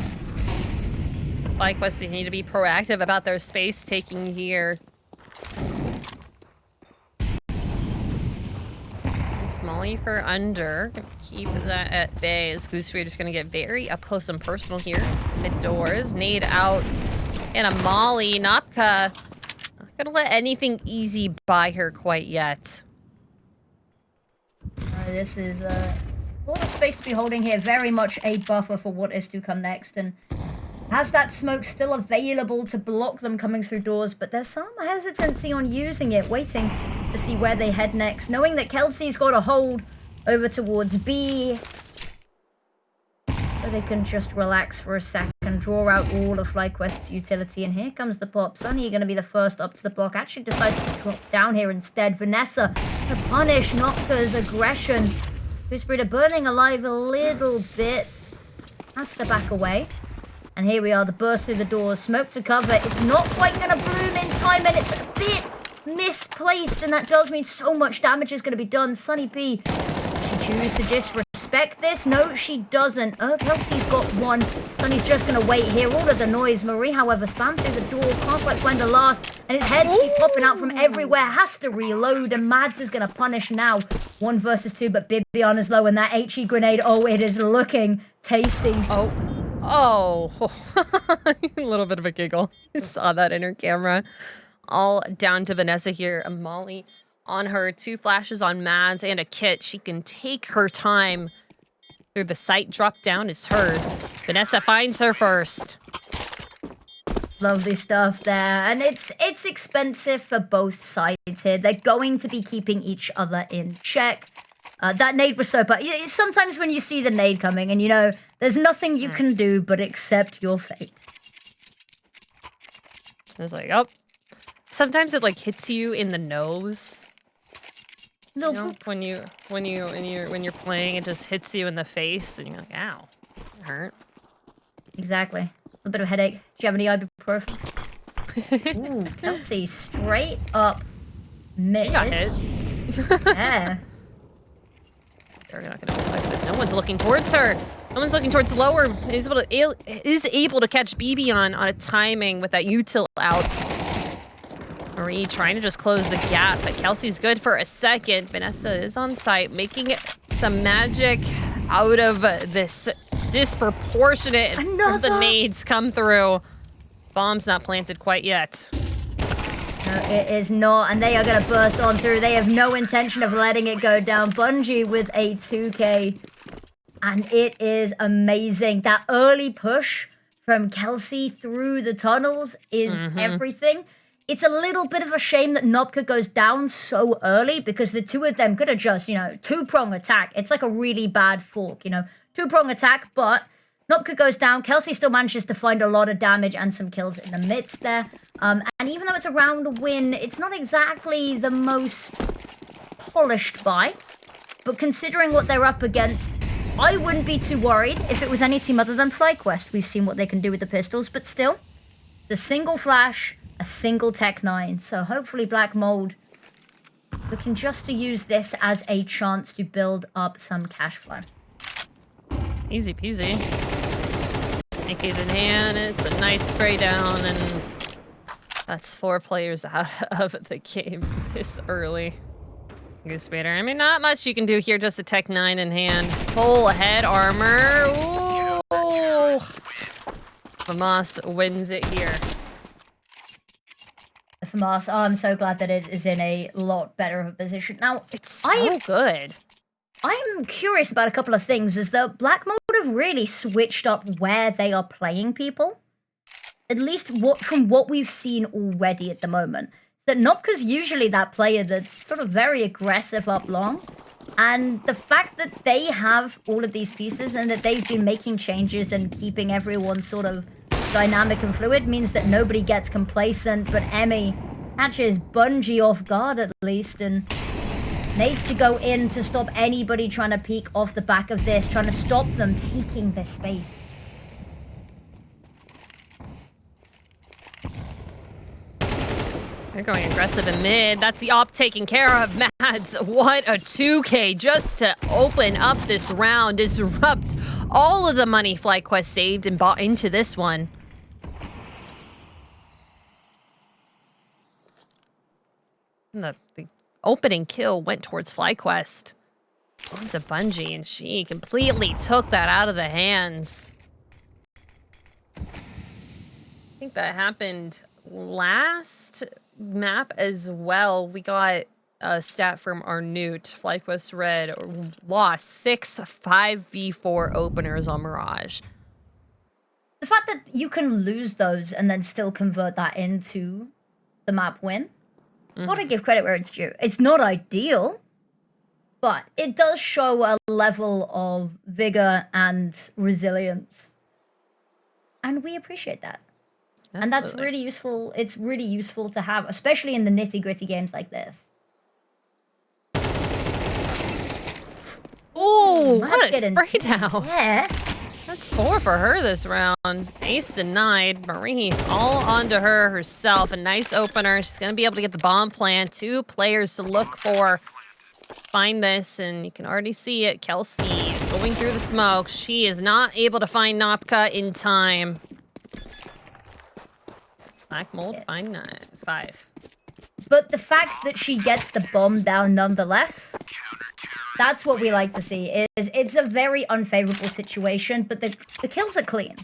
FlyQuest, they need to be proactive about their space taking here. Smally for under. Gonna keep that at bay as Goosery just gonna get very up close and personal here. Mid doors. Nade out. And a molly. Napka. Not gonna let anything easy by her quite yet. This is a lot of space to be holding here. Very much a buffer for what is to come next. And has that smoke still available to block them coming through doors, but there's some hesitancy on using it, waiting to see where they head next, knowing that Kelsey's got a hold over towards B. So they can just relax for a second, draw out all of FlyQuest's utility, and here comes the pop. Sunny going to be the first up to the block, actually decides to drop down here instead. Vanessa to punish Nocka's aggression. Gooseberry burning alive a little bit, has to back away. And here we are, the burst through the doors, smoke to cover. It's not quite going to bloom in time, and it's a bit misplaced, and that does mean so much damage is going to be done. Sunny P, does she choose to disrespect this? No, she doesn't. Kelsey's got one. Sunny's just going to wait here. All of the noise. Marie, however, spams through the door, can't quite find the last, and his heads keep popping out from everywhere. Has to reload, and Mads is going to punish now. 1 versus 2, but Bibian is low, and that HE grenade, oh, it is looking tasty. Oh, a little bit of a giggle. I saw that in her camera. All down to Vanessa here. A molly on her, 2 flashes on Mads and a kit. She can take her time through the site. Drop down is heard. Vanessa finds her first. Lovely stuff there. And it's expensive for both sides here. They're going to be keeping each other in check. That nade was so bad. Sometimes when you see the nade coming and you know, there's nothing you can do but accept your fate. I was like, oh, sometimes it like hits you in the nose. No, You know, when you're playing, it just hits you in the face, and you're like, "Ow, it hurt." Exactly. A little bit of a headache. Do you have any ibuprofen? Ooh, Kelsey, straight up mid. She got hit. Yeah. They're not going to expect this. No one's looking towards her. No one's looking towards lower. Is able to catch BB on a timing with that util out. Marie trying to just close the gap, but Kelsey's good for a second. Vanessa is on site, making some magic out of this disproportionate. The nades come through. Bomb's not planted quite yet. No, it is not, and they are going to burst on through. They have no intention of letting it go down. Bungie with a 2K, and it is amazing. That early push from Kelsey through the tunnels is everything. It's a little bit of a shame that Nopka goes down so early because the two of them could have just, two-prong attack. It's like a really bad fork, two-prong attack, but Nopka goes down. Kelsey still manages to find a lot of damage and some kills in the midst there. And even though it's a round win, it's not exactly the most polished buy. But considering what they're up against, I wouldn't be too worried if it was any team other than FlyQuest. We've seen what they can do with the pistols, but still, it's a single flash, a single Tech 9. So hopefully Black Mold looking just to use this as a chance to build up some cash flow. Easy peasy. AK's in hand, it's a nice spray down, and that's 4 players out of the game this early. Goose Baiter. I mean, not much you can do here, just a Tech 9 in hand. Full head armor. Ooh. FAMAS wins it here. FAMAS, I'm so glad that it is in a lot better of a position. Now, it's so good. I'm curious about a couple of things, is that Black Mode have really switched up where they are playing people. At least from what we've seen already at the moment. That Nopka's usually that player that's sort of very aggressive up long. And the fact that they have all of these pieces and that they've been making changes and keeping everyone sort of dynamic and fluid means that nobody gets complacent, but Emmy catches Bungie off guard at least and needs to go in to stop anybody trying to peek off the back of this, trying to stop them taking this space. They're going aggressive in mid. That's the op taken care of. Mads, what a 2K just to open up this round. Disrupt all of the money FlyQuest saved and bought into this one. And the opening kill went towards FlyQuest. Onto Bungie, and she completely took that out of the hands. I think that happened last map as well. We got a stat from our Newt. FlyQuest Red lost 6 5v4 openers on Mirage. The fact that you can lose those and then still convert that into the map win, gotta give credit where it's due. It's not ideal, but it does show a level of vigor and resilience. And we appreciate that. Absolutely. And that's really useful. It's really useful to have, especially in the nitty-gritty games like this. Oh, what a spray down. Yeah. That's 4 for her this round. Ace denied. Marie all onto her herself. A nice opener. She's going to be able to get the bomb plant. 2 players to look for. Find this, and you can already see it. Kelsey is going through the smoke. She is not able to find Nopka in time. Black Mold, find 5. But the fact that she gets the bomb down nonetheless, that's what we like to see. It's a very unfavorable situation, but the kills are clean.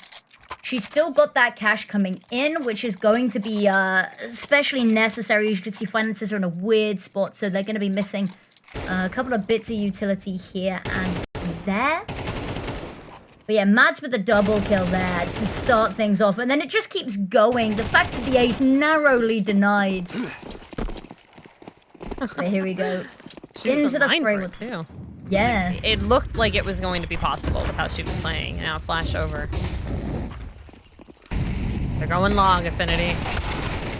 She's still got that cash coming in, which is going to be especially necessary. You can see finances are in a weird spot, so they're going to be missing a couple of bits of utility here and there. But yeah, Mads with a double kill there to start things off, and then it just keeps going. The fact that the ace narrowly denied. But here we go. Into the fray too. Yeah. It looked like it was going to be possible with how she was playing. Now flash over. They're going long, Affinity.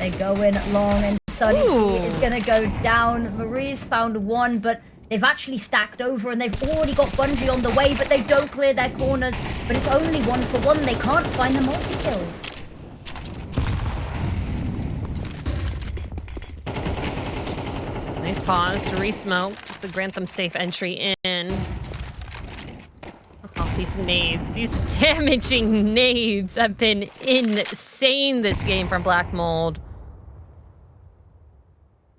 They go in long, and Sunny P is going to go down. Marie's found one, but they've actually stacked over, and they've already got Bungie on the way, but they don't clear their corners. But it's only 1-for-1. They can't find the multi-kills. Nice pause to re-smoke, just to grant them safe entry in. Oh, these nades. These damaging nades have been insane this game from Black Mold.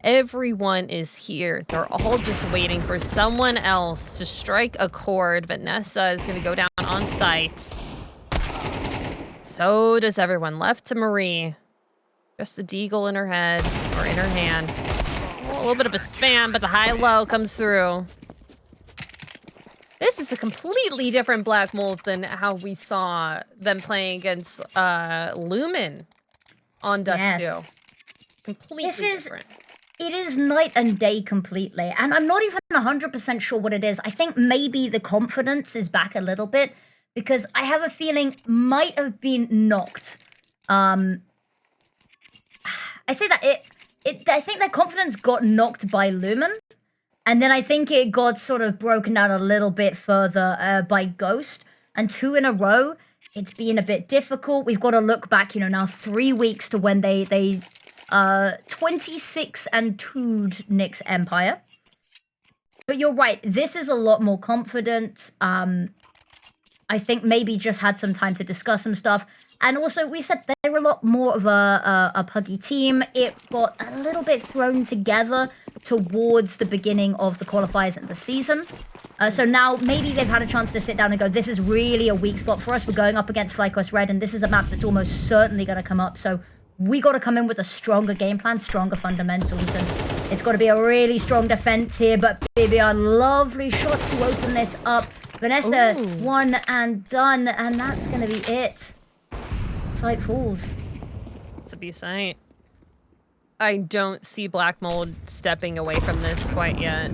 Everyone is here. They're all just waiting for someone else to strike a chord. Vanessa is going to go down on site. So does everyone. Left to Marie. Just a deagle in her head, or in her hand. Oh, a little bit of a spam, but the high-low comes through. This is a completely different Black Mold than how we saw them playing against Lumen on Dust2. Completely different. It is night and day completely, and I'm not even 100% sure what it is. I think maybe the confidence is back a little bit, because I have a feeling might have been knocked. I say that I think their confidence got knocked by Lumen, and then I think it got sort of broken down a little bit further by Ghost, and 2 in a row, it's been a bit difficult. We've got to look back, now 3 weeks to when they 26 and 2'd Nick's Empire. But you're right, this is a lot more confident. I think maybe just had some time to discuss some stuff. And also, we said they were a lot more of a puggy team. It got a little bit thrown together towards the beginning of the qualifiers and the season. So now maybe they've had a chance to sit down and go, this is really a weak spot for us. We're going up against FlyQuest Red, and this is a map that's almost certainly going to come up. So we got to come in with a stronger game plan, stronger fundamentals, and it's got to be a really strong defense here. But BBR, lovely shot to open this up. Vanessa, one and done, and that's going to be it. Sight falls. It's a B-site. I don't see Black Mold stepping away from this quite yet.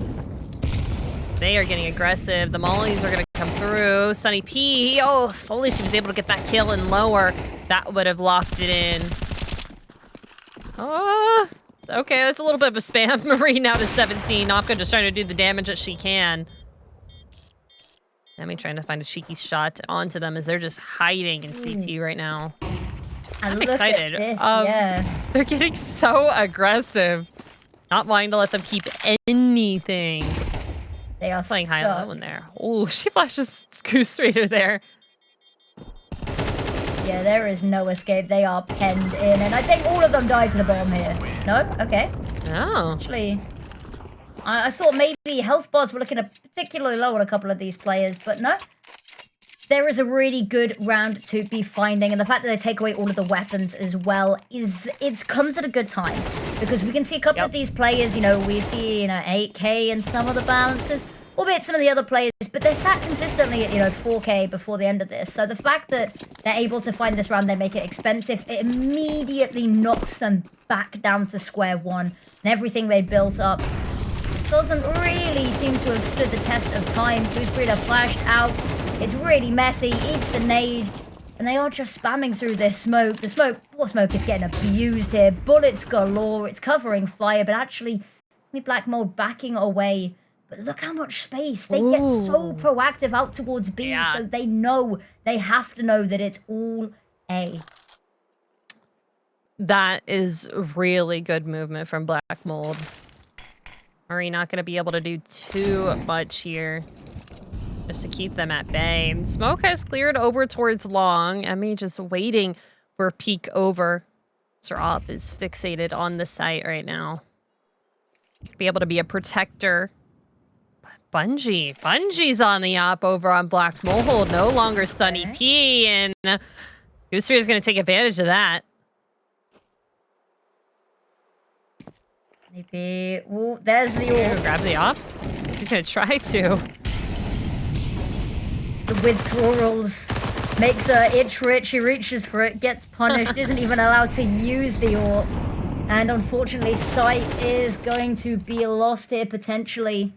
They are getting aggressive. The mollies are going to come through. Sunny P. Oh, if only she was able to get that kill and lower. That would have locked it in. Oh, okay, that's a little bit of a spam. Marie now to 17. Nopka just trying to do the damage that she can. Emi trying to find a cheeky shot onto them as they're just hiding in CT right now. I'm excited. Yeah. They're getting so aggressive. Not wanting to let them keep anything. They are playing high-low in there. Oh, she flashes Goose Raider there. Yeah, there is no escape. They are penned in, and I think all of them died to the bomb here. No? Okay. Oh. Actually, I thought maybe health bars were looking particularly low on a couple of these players, but no. There is a really good round to be finding, and the fact that they take away all of the weapons as well it comes at a good time, because we can see a couple of these players, we see 8K and some of the bouncers, albeit some of the other players, but they're sat consistently at 4K before the end of this. So the fact that they're able to find this round, they make it expensive, it immediately knocks them back down to square one, and everything they built up doesn't really seem to have stood the test of time. Goose Breeder flashed out. It's really messy, eats the nade, and they are just spamming through this smoke. What smoke is getting abused here. Bullets galore, it's covering fire, but actually, Black Mold backing away. But look how much space. They get so proactive out towards B, so they have to know that it's all A. That is really good movement from Black Mold. Marie not going to be able to do too much here. Just to keep them at bay. Smoke has cleared over towards long. Emi just waiting for peek over. Sir Op is fixated on the site right now. Could be able to be a protector. But Bungie's on the op over on Black Mold. No longer Sunny P. And Goosefair is going to take advantage of that. Maybe. Ooh, there's the orb. Grab the op. He's going to try to. The withdrawals makes her itch for it. She reaches for it, gets punished, isn't even allowed to use the orb. And unfortunately, sight is going to be lost here potentially.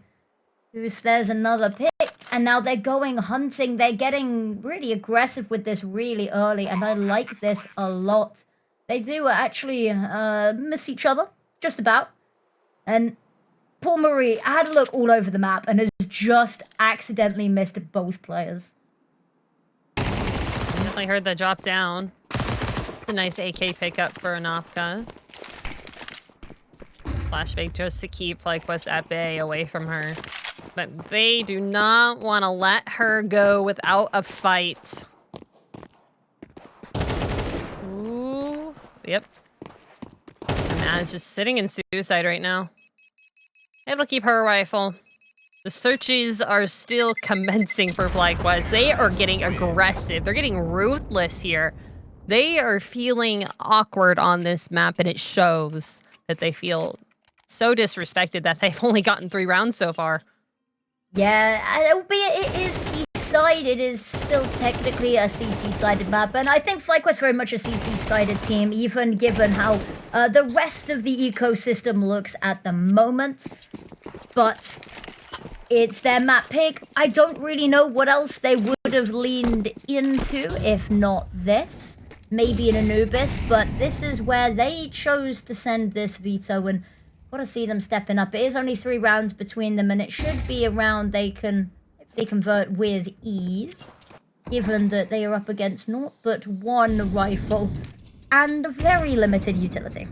There's another pick. And now they're going hunting. They're getting really aggressive with this really early. And I like this a lot. They do actually miss each other, just about. And poor Marie had a look all over the map and has just accidentally missed both players. Definitely heard the drop down. It's a nice AK pickup for Anopka. Flashbang just to keep FlyQuest at bay away from her. But they do not want to let her go without a fight. Ooh. Yep. And Matt is just sitting in suicide right now. Able to keep her rifle. The searches are still commencing for FlyQuest. They are getting aggressive. They're getting ruthless here. They are feeling awkward on this map, and it shows that they feel so disrespected that they've only gotten 3 rounds so far. Yeah, albeit it is T-side, it is still technically a CT-sided map, and I think FlyQuest very much a CT-sided team, even given how the rest of the ecosystem looks at the moment. But it's their map pick. I don't really know what else they would have leaned into if not this. Maybe an Anubis, but this is where they chose to send this veto, and got to see them stepping up. It is only 3 rounds between them, and it should be a round they can convert with ease, given that they are up against naught but 1 rifle and very limited utility.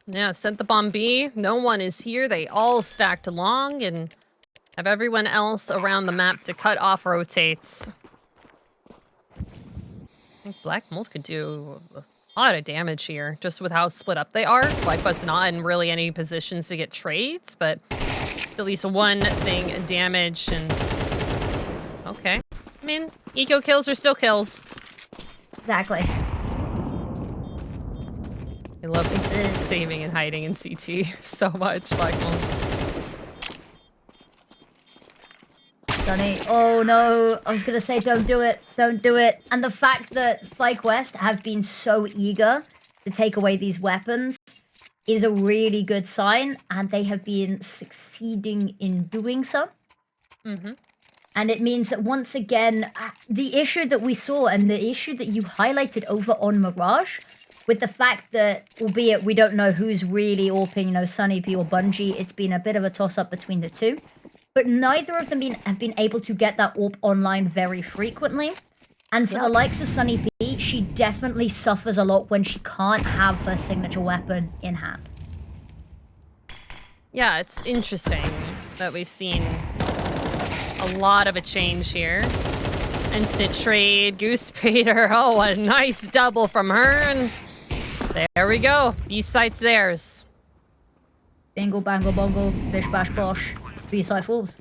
Yeah, sent the bomb B. No one is here. They all stacked along and have everyone else around the map to cut off rotates. I think Black Mold could do a lot of damage here, just with how split up they are. FlyQuest's not in really any positions to get trades, but at least one thing damaged and... Okay. I mean, eco kills are still kills. Exactly. I love this saving and hiding in CT so much, Black Mold. Sunny. Oh no, I was gonna say don't do it, don't do it. And the fact that FlyQuest have been so eager to take away these weapons is a really good sign, and they have been succeeding in doing so. Mm-hmm. And it means that once again, the issue that we saw and the issue that you highlighted over on Mirage, with the fact that, albeit we don't know who's really AWPing, you know, Sunny P or Bungie, it's been a bit of a toss-up between the two. But neither of them have been able to get that AWP online very frequently. And for the likes of Sunny P, she definitely suffers a lot when she can't have her signature weapon in hand. Yeah, it's interesting that we've seen a lot of a change here. Instant trade, Goose Peter. Oh, a nice double from her. And there we go. B-site's theirs. Bingo, bango, bongo, bish, bash, bosh. B-side falls.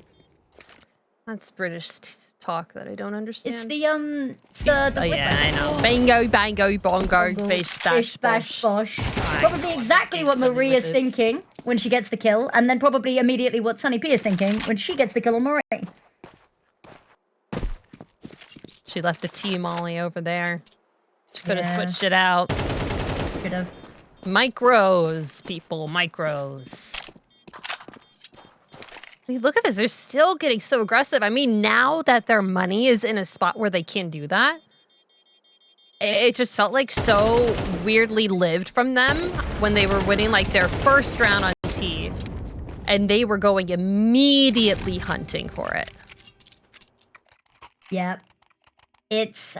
That's British talk that I don't understand. It's the oh yeah, I know. Bingo, bango, bongo, bish, bash, bosh. Right. Probably exactly what Marie is thinking when she gets the kill, and then probably immediately what Sunny P is thinking when she gets the kill on Marie. She left a T-molly over there. She could have switched it out. Should have. Micros, people, micros. Look at this. They're still getting so aggressive. I mean, now that their money is in a spot where they can do that, it just felt like so weirdly lived from them when they were winning like their first round on T. And they were going immediately hunting for it. Yeah. It's...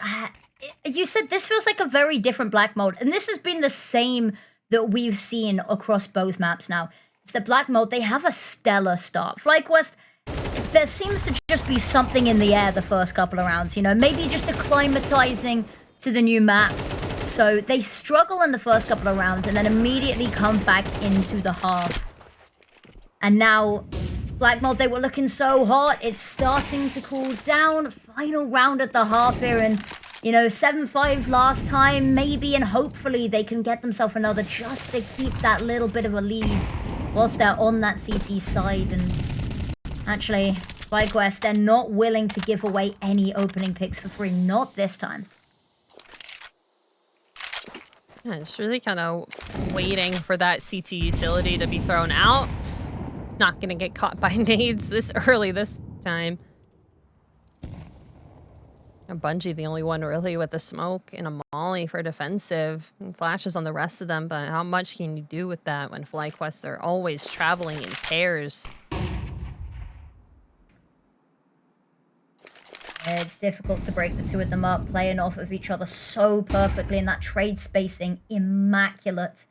you said this feels like a very different Black Mold. And this has been the same that we've seen across both maps now. It's the Black Mold. They have a stellar start. FlyQuest, there seems to just be something in the air the first couple of rounds, you know, maybe just acclimatizing to the new map. So they struggle in the first couple of rounds and then immediately come back into the half. And now, Black Mold, they were looking so hot. It's starting to cool down. Final round at the half here, and you know, 7-5 last time, maybe, and hopefully they can get themselves another just to keep that little bit of a lead whilst they're on that CT side. And actually, FlyQuest, they're not willing to give away any opening picks for free. Not this time. Yeah, it's really kind of waiting for that CT utility to be thrown out. Not gonna get caught by nades this early this time. Bungie, the only one really with a smoke and a molly for defensive. And flashes on the rest of them, but how much can you do with that when FlyQuests are always traveling in pairs? It's difficult to break the two of them up, playing off of each other so perfectly, and that trade spacing immaculate.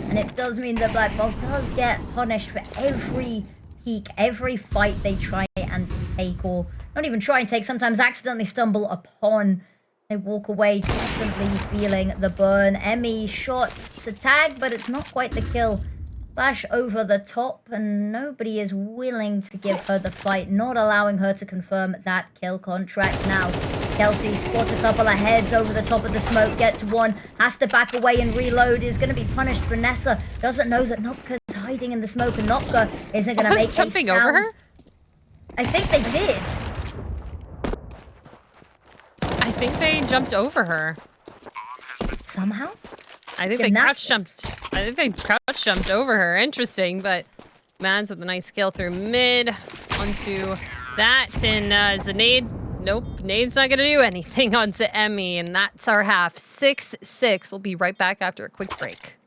And it does mean that Black Bolt does get punished for every peak, every fight they try and take, or not even try and take, sometimes accidentally stumble upon. They walk away definitely feeling the burn. Emmy shot to tag, but it's not quite the kill. Flash over the top, and nobody is willing to give her the fight, not allowing her to confirm that kill contract now. Kelsey squats a couple of heads over the top of the smoke, gets one, has to back away and reload, is going to be punished. Vanessa doesn't know that Nopka's hiding in the smoke, and Nopka isn't going to make a sound. Jumping over her? I think they did. I think they jumped over her. Somehow? I think they crouch jumped. I think they crouch jumped over her. Interesting, but Mads with a nice kill through mid onto that, and is the nade? Nope, nade's not gonna do anything onto Emmy, and that's our half. 6-6. We'll be right back after a quick break.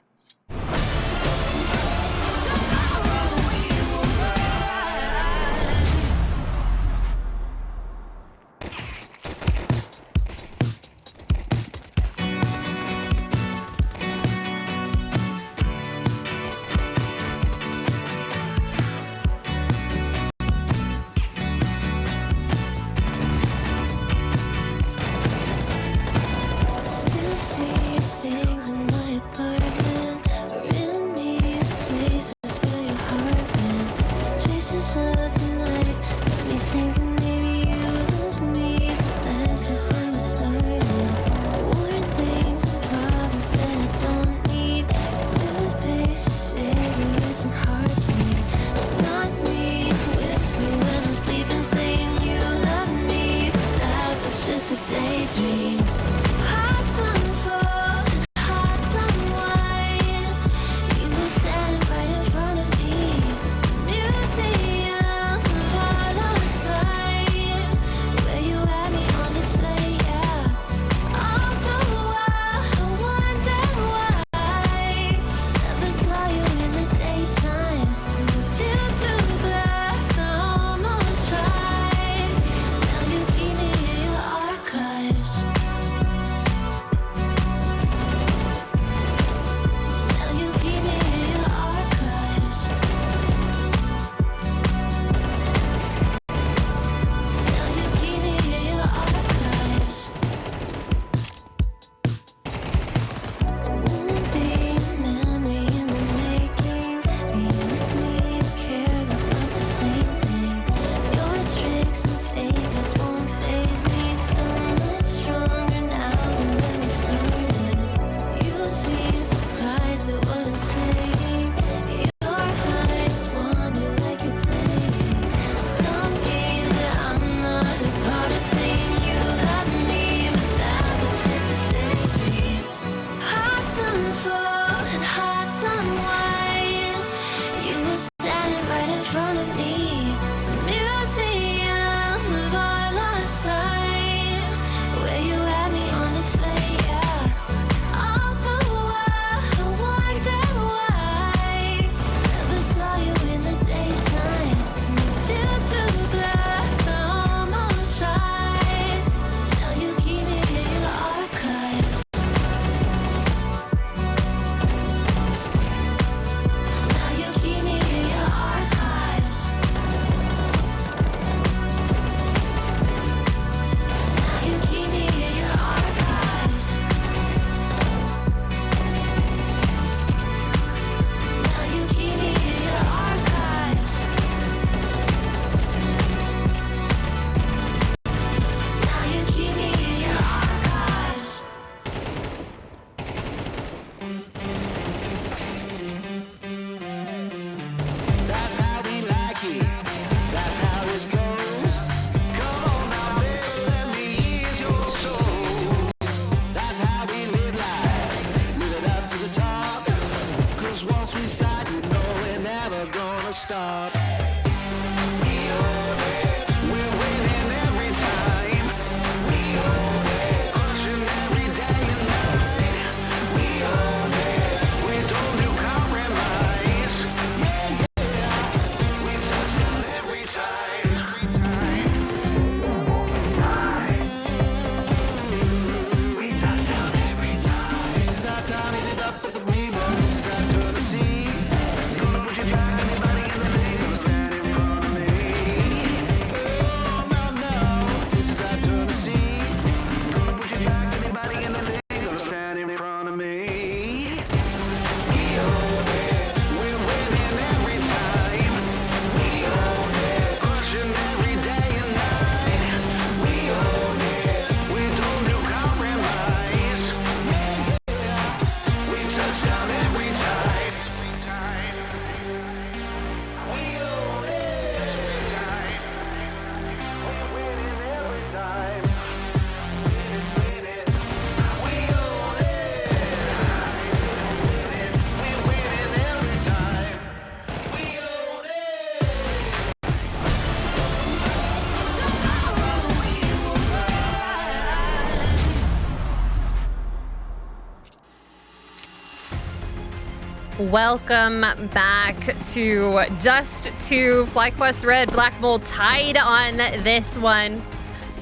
Welcome back to Dust2 FlyQuest Red. Black Mold tied on this one.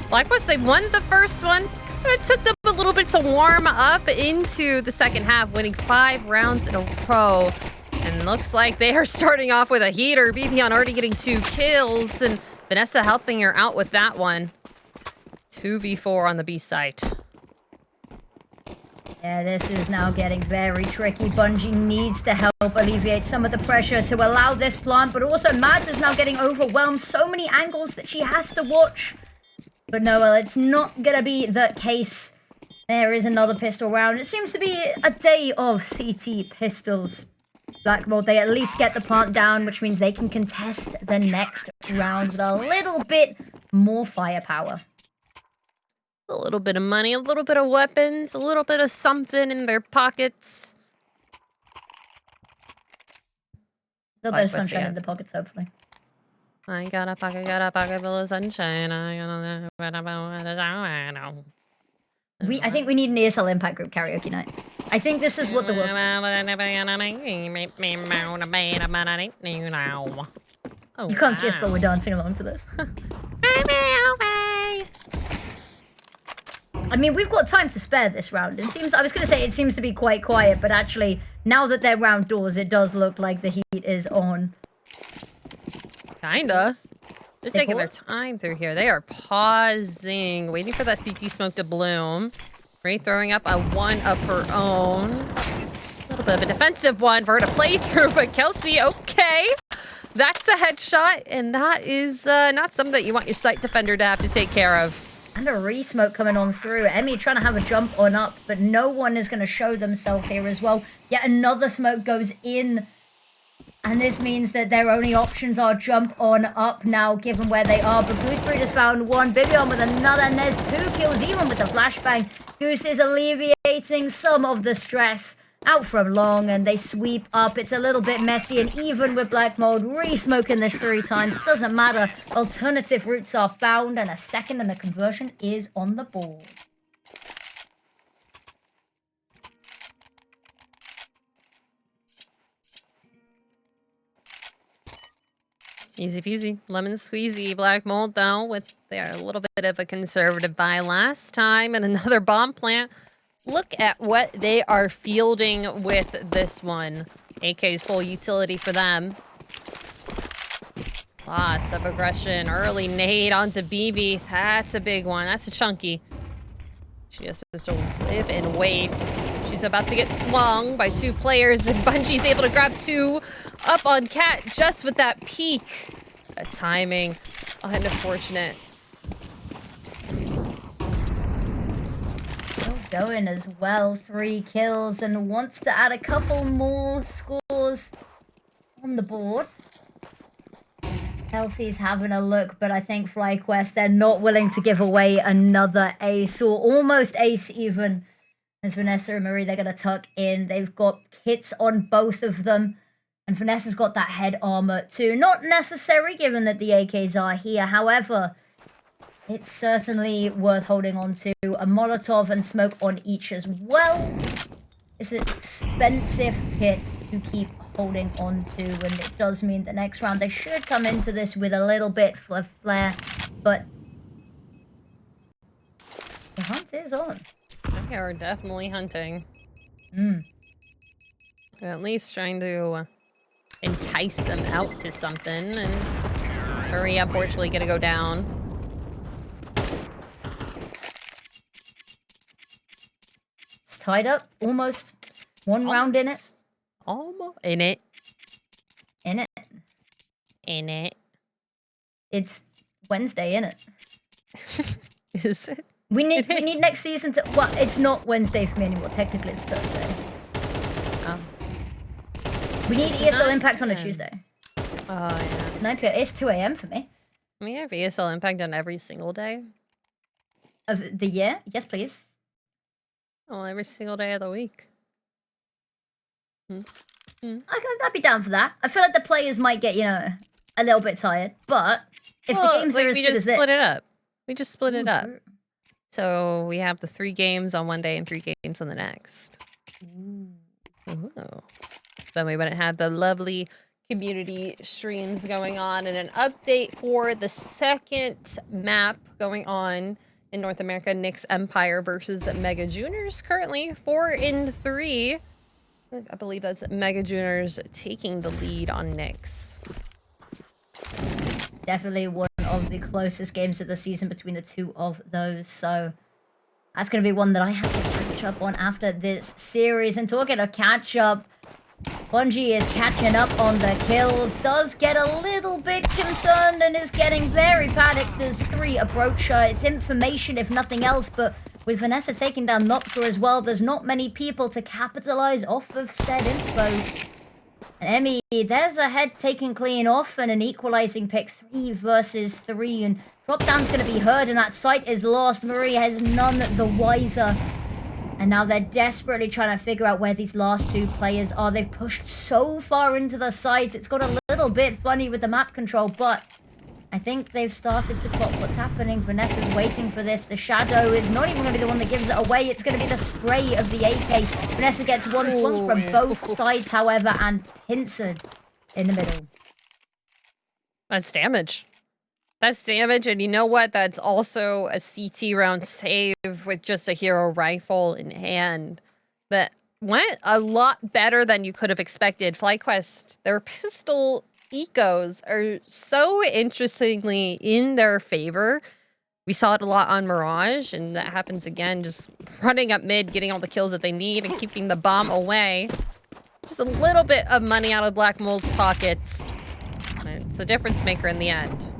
FlyQuest, they won the first one. It took them a little bit to warm up into the second half, winning 5 rounds in a row. And looks like they are starting off with a heater. BB already getting 2 kills, and Vanessa helping her out with that one. 2v4 on the B site. Yeah, this is now getting very tricky. Bungie needs to help alleviate some of the pressure to allow this plant, but also Mads is now getting overwhelmed. So many angles that she has to watch. But no, well, it's not gonna be the case. There is another pistol round. It seems to be a day of CT pistols. Black Mold, they at least get the plant down, which means they can contest the next round with a little bit more firepower. A little bit of money, a little bit of weapons, a little bit of something in their pockets. A little bit of sunshine in the pockets, hopefully. I got a pocket full of sunshine. I think we need an ESL Impact group karaoke night. I think this is what the world... You can't see us, but we're dancing along to this. I mean, we've got time to spare this round. It seems, I was going to say it seems to be quite quiet, but actually, now that they're round doors, it does look like the heat is on. Kinda. They're taking their time through here. They are pausing, waiting for that CT smoke to bloom. Ray throwing up a one of her own. A little bit of a defensive one for her to play through, but Kelsey, okay. That's a headshot, and that is not something that you want your site defender to have to take care of. And a re-smoke coming on through. Emmy trying to have a jump on up, but no one is going to show themselves here as well. Yet another smoke goes in. And this means that their only options are jump on up now, given where they are. But Goosebreed has found one, Bibion with another, and there's 2 kills, even with the flashbang. Goose is alleviating some of the stress out from long, and they sweep up. It's a little bit messy, and even with Black Mold re-smoking this 3 times, it doesn't matter. Alternative routes are found, and a second, and the conversion is on the board. Easy peasy, lemon squeezy. Black Mold, though, with a little bit of a conservative buy last time, and another bomb plant. Look at what they are fielding with this one. AK's full utility for them. Lots of aggression. Early nade onto BB. That's a big one. That's a chunky. She just has to live and wait. She's about to get swung by 2 players, and Bungie's able to grab 2 up on Cat just with that peek. That timing. Unfortunate. Going as well, 3 kills, and wants to add a couple more scores on the board. Kelsey's having a look, but I think FlyQuest, they're not willing to give away another ace, or almost ace even. As Vanessa and Marie, they're going to tuck in. They've got kits on both of them, and Vanessa's got that head armor too. Not necessary, given that the AKs are here. However, it's certainly worth holding on to. A Molotov and smoke on each as well. It's an expensive kit to keep holding on to, and it does mean the next round they should come into this with a little bit of flair, but the hunt is on. They are definitely hunting. They're at least trying to entice them out to something, and Maria unfortunately gonna go down. It's tied up, almost. One round in it. Almost. In it. In it. In it. It's Wednesday, innit? Is it? We need next season to... Well, it's not Wednesday for me anymore. Technically, it's Thursday. Oh. We need ESL Impact on a Tuesday. Oh, yeah. 9 p.m. It's 2 a.m. for me. We have ESL Impact on every single day. Of the year? Yes, please. Oh, every single day of the week. I'd be down for that. I feel like the players might get, a little bit tired, but if the games are as good as this... split it up. We just split it up. So we have the 3 games on one day and 3 games on the next. Ooh. then we wouldn't have the lovely community streams going on. And an update for the second map going on in North America, Nyx Empire versus Mega Juniors. Currently 4-3. I believe that's Mega Juniors taking the lead on Nyx. Definitely one of the closest games of the season between the two of those. So that's going to be one that I have to catch up on after this series. And talking of catch up, Bungie is catching up on the kills, does get a little bit concerned and is getting very panicked as 3 approach her. It's information if nothing else, but with Vanessa taking down Noctua as well, there's not many people to capitalize off of said info. And Emmy, there's a head taken clean off and an equalizing pick, 3 versus 3, and drop down's going to be heard and that site is lost. Maria has none the wiser. And now they're desperately trying to figure out where these last 2 players are. They've pushed so far into the site. It's got a little bit funny with the map control, but I think they've started to plot what's happening. Vanessa's waiting for this. The shadow is not even going to be the one that gives it away. It's going to be the spray of the AK. Vanessa gets one flung from both sides, however, and pincered in the middle. That's damage. That's damage, and you know what? That's also a CT round save with just a hero rifle in hand that went a lot better than you could have expected. FlyQuest, their pistol ecos are so interestingly in their favor. We saw it a lot on Mirage, and that happens again, just running up mid, getting all the kills that they need, and keeping the bomb away. Just a little bit of money out of Black Mold's pockets. It's a difference maker in the end.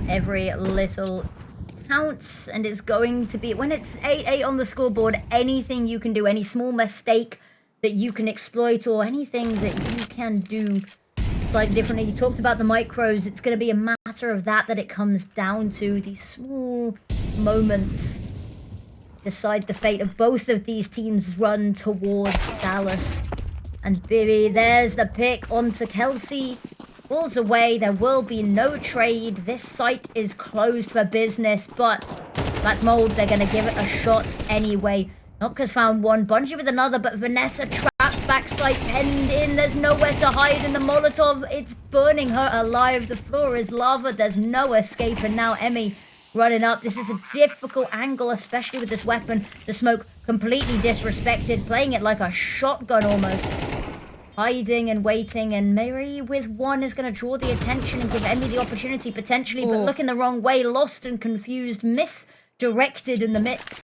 Every little counts, and it's going to be, when it's 8-8 on the scoreboard, anything you can do, any small mistake that you can exploit or anything that you can do slightly differently. You talked about the micros. It's going to be a matter of that it comes down to. These small moments decide the fate of both of these teams' run towards Dallas. And Bibi, there's the pick onto Kelsey. Pulls away, there will be no trade. This site is closed for business, but Black Mold, they're going to give it a shot anyway. Nocka's found one, Bungie with another, but Vanessa trapped backside, penned in. There's nowhere to hide in the Molotov. It's burning her alive. The floor is lava. There's no escape, and now Emmy running up. This is a difficult angle, especially with this weapon. The smoke completely disrespected, playing it like a shotgun almost. Hiding and waiting, and Mary with one is going to draw the attention and give Emmy the opportunity potentially, but looking the wrong way, lost and confused, misdirected in the midst.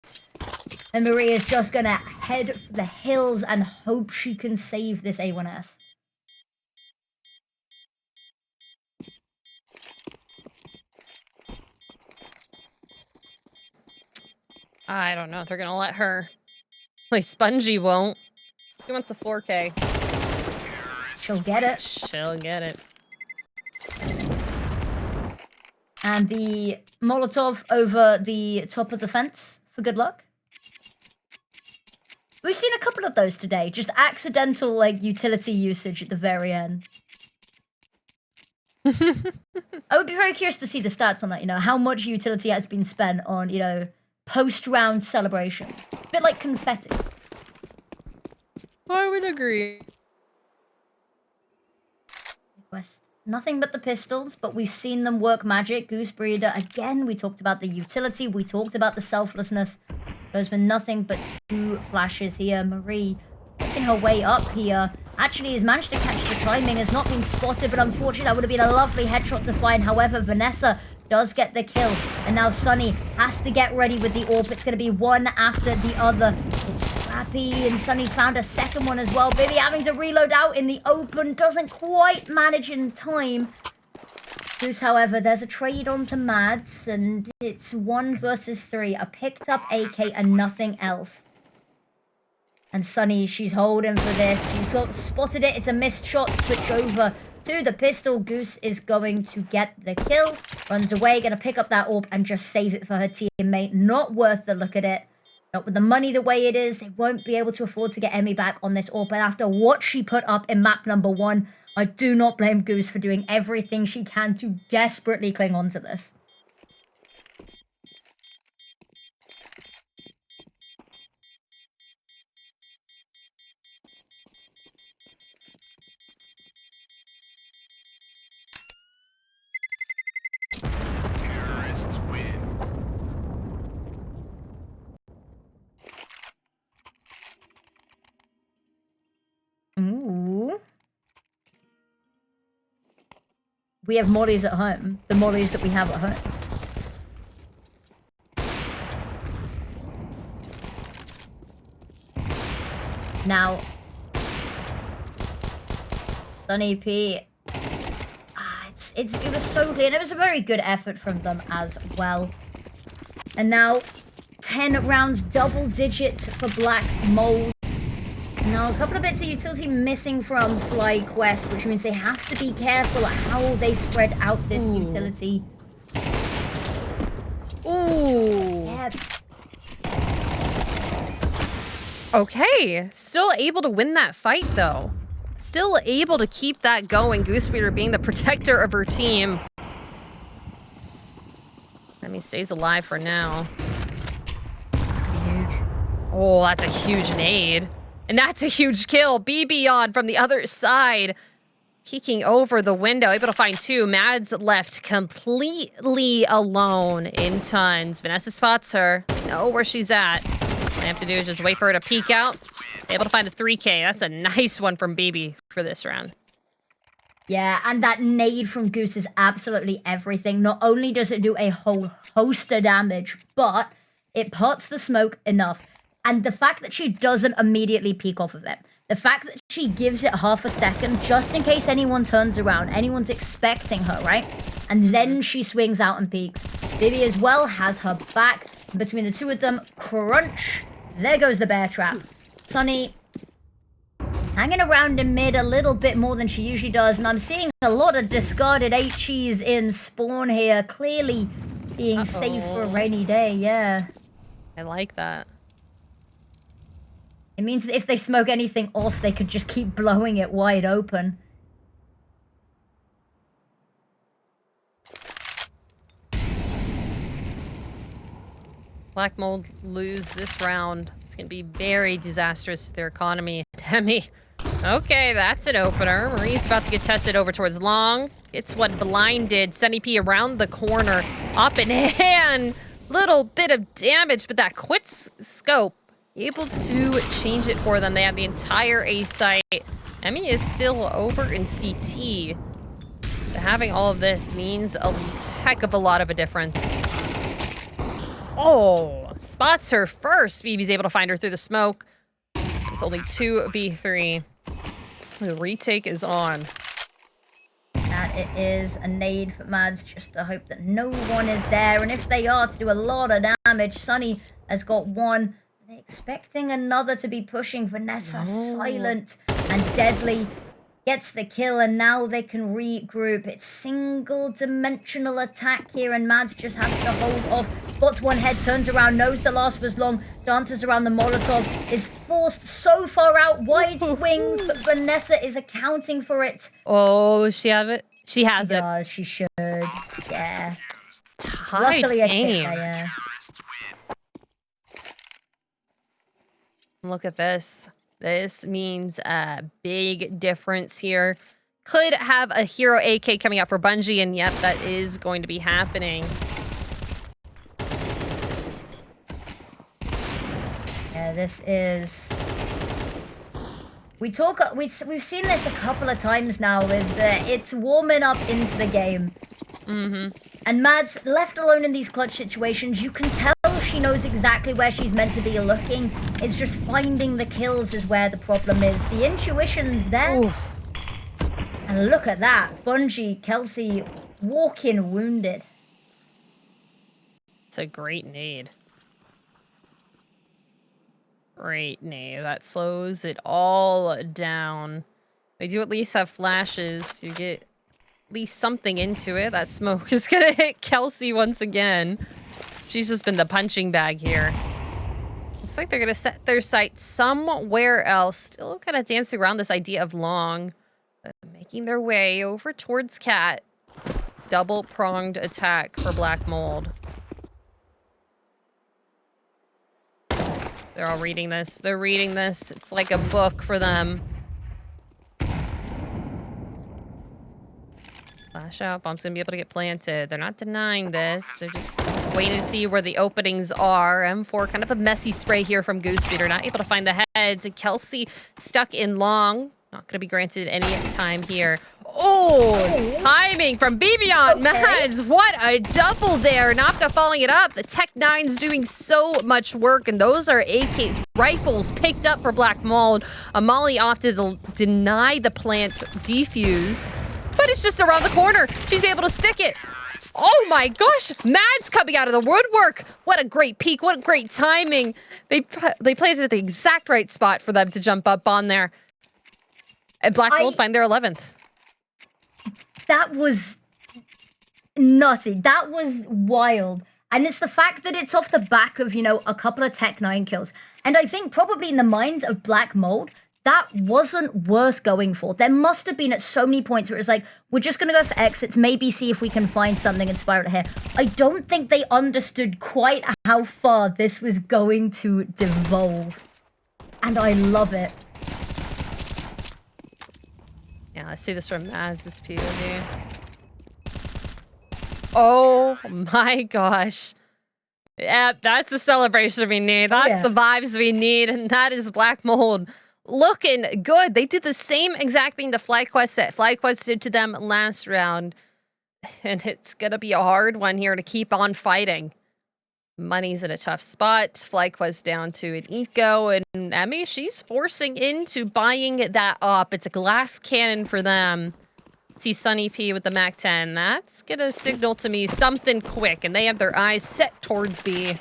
And Maria's just going to head for the hills and hope she can save this A1S. I don't know if they're going to let her. At least Bungie won't. She wants a 4K. She'll get it. She'll get it. And the Molotov over the top of the fence for good luck. We've seen a couple of those today. Just accidental, like, utility usage at the very end. I would be very curious to see the stats on that, you know, how much utility has been spent on, you know, post-round celebrations. A bit like confetti. I would agree. Quest. Nothing but the pistols, but we've seen them work magic. Goose Breeder, again, we talked about the utility, we talked about the selflessness. There's been nothing but 2 flashes here. Marie making her way up here. Actually has managed to catch the timing, has not been spotted, but unfortunately that would have been a lovely headshot to find. However, Vanessa does get the kill, and now Sunny has to get ready with the AWP. It's going to be one after the other. It's scrappy, and Sunny's found a second one as well. Bibi having to reload out in the open, doesn't quite manage in time. Goose, however, there's a trade onto Mads, and it's 1 versus 3. A picked up AK and nothing else. And Sunny, she's holding for this. She's spotted it. It's a missed shot. Switch over to the pistol. Goose is going to get the kill. Runs away, going to pick up that AWP and just save it for her teammate. Not worth the look at it. Not with the money the way it is. They won't be able to afford to get Emmy back on this AWP. And after what she put up in map number 1, I do not blame Goose for doing everything she can to desperately cling on to this. we have mollies at home. The mollies that we have at home. Now, Sunny P. It was so clear, and it was a very good effort from them as well. And now, 10 rounds, double digit for Black Mold. Now, a couple of bits of utility missing from FlyQuest, which means they have to be careful at how they spread out this utility. Ooh. Yeah. Okay, still able to win that fight, though. Still able to keep that going. Goosebreeder being the protector of her team. I mean, stays alive for now. It's gonna be huge. Oh, that's a huge nade. And that's a huge kill. BB on from the other side. Peeking over the window, able to find two. Mads left completely alone in tons. Vanessa spots her. Know where she's at. All I have to do is just wait for her to peek out. Able to find a 3K. That's a nice one from BB for this round. Yeah, and that nade from Goose is absolutely everything. Not only does it do a whole host of damage, but it pots the smoke enough. And the fact that she doesn't immediately peek off of it, the fact that she gives it half a second just in case anyone turns around, anyone's expecting her, right? And then she swings out and peeks. Vivi as well has her back. Between the two of them, crunch. There goes the bear trap. Sunny hanging around in mid a little bit more than she usually does, and I'm seeing a lot of discarded HEs in spawn here, clearly being saved for a rainy day, yeah. I like that. It means that if they smoke anything off, they could just keep blowing it wide open. Black Mold lose this round. It's going to be very disastrous to their economy. Demi. Okay, that's an opener. Marie's about to get tested over towards long. It's what blinded Sunny P around the corner. Up in hand. Little bit of damage, but that quit scope. Able to change it for them. They have the entire A site. Emmy is still over in CT. But having all of this means a heck of a lot of a difference. Oh, spots her first. BB's able to find her through the smoke. It's only 2v3. The retake is on. And it is a nade for Mads, just to hope that no one is there. And if they are, to do a lot of damage. Sunny has got one. They're expecting another to be pushing. Vanessa silent and deadly. Gets the kill, and now they can regroup. It's single-dimensional attack here, and Mads just has to hold off. Spots one head, turns around, knows the last was long, dances around the Molotov, is forced so far out, wide swings, but Vanessa is accounting for it. Oh, she have it? She has it. Does, she should. Yeah. Tied Luckily, a game. kill, yeah. Look at this. This means a big difference here. Could have a hero AK coming out for Bungie, and yep, that is going to be happening. Yeah, this is... We've seen this a couple of times now, is that it's warming up into the game. And Mads, left alone in these clutch situations, you can tell she knows exactly where she's meant to be looking. It's just finding the kills is where the problem is. The intuition's there. Oof. And look at that. Bungie, Kelsey, walking wounded. It's a great nade. Great nade. That slows it all down. They do at least have flashes to get at least something into it. That smoke is gonna hit Kelsey once again. She's just been the punching bag here. Looks like they're gonna set their sight somewhere else. Still kind of dancing around this idea of long. Making their way over towards Cat. Double-pronged attack for Black Mold. They're all reading this. They're reading this. It's like a book for them. Flash out. Bomb's gonna be able to get planted. They're not denying this. They're just waiting to see where the openings are. M4, kind of a messy spray here from Goosebreeder. Not able to find the heads. And Kelsey stuck in long. Not gonna be granted any time here. Oh, timing from BB on Mads. What a double there. Nafka following it up. The Tech 9's doing so much work, and those are AKs, rifles picked up for Black Mold. Amali off to deny the plant defuse, but it's just around the corner. She's able to stick it. Oh my gosh, Mads coming out of the woodwork. What a great peek, what great timing. They placed it at the exact right spot for them to jump up on there. And Black Mold find their 11th. That was nutty. That was wild. And it's the fact that it's off the back of, you know, a couple of Tech 9 kills. And I think probably in the mind of Black Mold, that wasn't worth going for. There must have been at so many points where it was like, we're just going to go for exits, maybe see if we can find something and spiral it here. I don't think they understood quite how far this was going to devolve. And I love it. Yeah, let's see this from Mads' POV. Oh my gosh. Yeah, that's the celebration we need. That's the vibes we need, and that is Black Mold. Looking good. They did the same exact thing the FlyQuest did to them last round. And it's going to be a hard one here to keep on fighting. Money's in a tough spot. FlyQuest down to an eco. And Emmy, she's forcing into buying that up. It's a glass cannon for them. See Sunny P with the Mac 10. That's going to signal to me something quick. And they have their eyes set towards B.